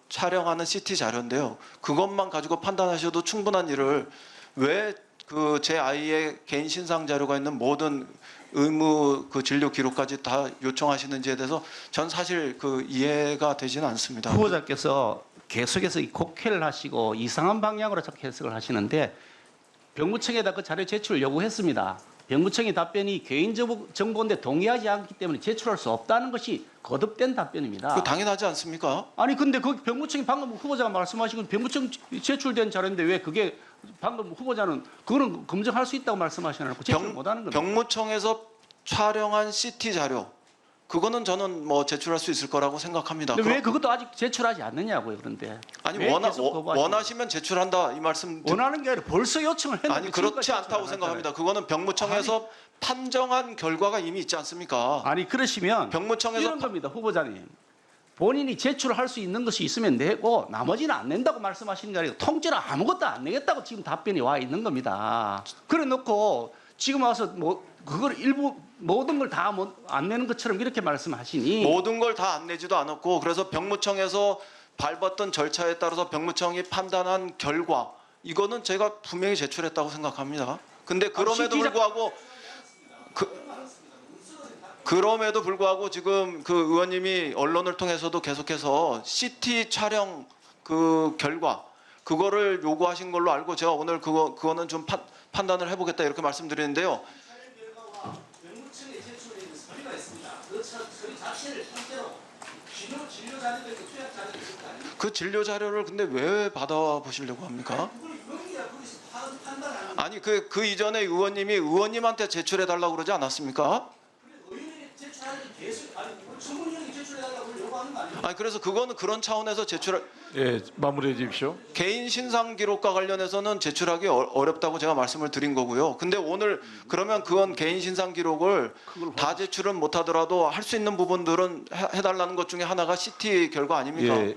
촬영하는 CT 자료인데요. 그것만 가지고 판단하셔도 충분한 일을 왜 그 제 아이의 개인 신상 자료가 있는 모든 의무 그 진료 기록까지 다 요청하시는지에 대해서 전 사실 그 이해가 되지는 않습니다. 후보자께서 계속해서 이 곡해를 하시고 이상한 방향으로 자꾸 해석을 하시는데 병무청에다 그 자료 제출을 요구했습니다. 병무청의 답변이 개인정보인데 동의하지 않기 때문에 제출할 수 없다는 것이 거듭된 답변입니다. 그 당연하지 않습니까? 아니 근데 그 병무청이 방금 후보자가 말씀하신 건 병무청 제출된 자료인데 왜 그게 방금 후보자는 그거는 검증할 수 있다고 말씀하시나요? 제출 못하는 겁니다. 병무청에서 촬영한 CT 자료 그거는 저는 뭐 제출할 수 있을 거라고 생각합니다. 근데 왜 그것도 아직 제출하지 않느냐고요, 그런데. 아니 왜 계속 거부하시는 원하시면 제출한다 이 말씀 원하는 게 아니라 벌써 요청을 했는데 아니 그렇지 지금까지 않다고 제출 안 생각합니다. 그거는 병무청에서 판정한 결과가 이미 있지 않습니까? 아니 그러시면 병무청에서 이런 겁니다, 후보자님. 본인이 제출할 수 있는 것이 있으면 내고 나머지는 안 낸다고 말씀하시는 게 아니고 통째로 아무것도 안 내겠다고 지금 답변이 와 있는 겁니다. 그래 놓고 지금 와서 뭐 그걸 일부 모든 걸 다 안 내는 것처럼 이렇게 말씀하시니 모든 걸 다 안 내지도 않았고 그래서 병무청에서 밟았던 절차에 따라서 병무청이 판단한 결과 이거는 제가 분명히 제출했다고 생각합니다. 근데 그럼에도 불구하고 지금 그 의원님이 언론을 통해서도 계속해서 CT 촬영 그 결과 그거를 요구하신 걸로 알고 제가 오늘 그거는 좀 판단을 해보겠다 이렇게 말씀드리는데요. 그 진료 자료를 근데 왜 받아보시려고 합니까? 아니 그 이전에 의원님이 의원님한테 제출해 달라고 그러지 않았습니까? 아니 그래서 그거는 그런 차원에서 예, 마무리해 주십시오. 개인 신상 기록과 관련해서는 제출하기 어렵다고 제가 말씀을 드린 거고요. 근데 오늘 그러면 그건 개인 신상 기록을 다 제출은 못하더라도 할 수 있는 부분들은 해달라는 것 중에 하나가 CT 결과 아닙니까? 예,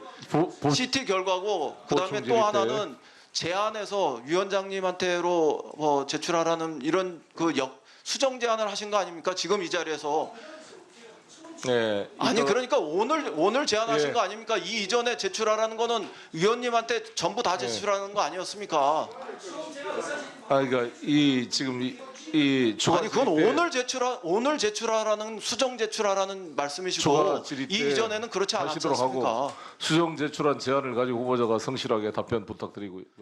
CT 결과고 그다음에 또 하나는 제안해서 위원장님한테로 제출하라는 이런 그 수정 제안을 하신 거 아닙니까? 지금 이 자리에서. 네, 아니 그러니까 오늘 제안하신 예. 거 아닙니까? 이 이전에 제출하라는 거는 위원님한테 전부 다 제출하는 거 아니었습니까? 그러니까 지금 이 추가 아니 그건 질의 때 오늘 제출하라는 수정 제출하라는 말씀이시고 추가 질의 이 때 이전에는 그렇지 않았지 하시도록 않습니까? 하고 수정 제출한 제안을 가지고 후보자가 성실하게 답변 부탁드리고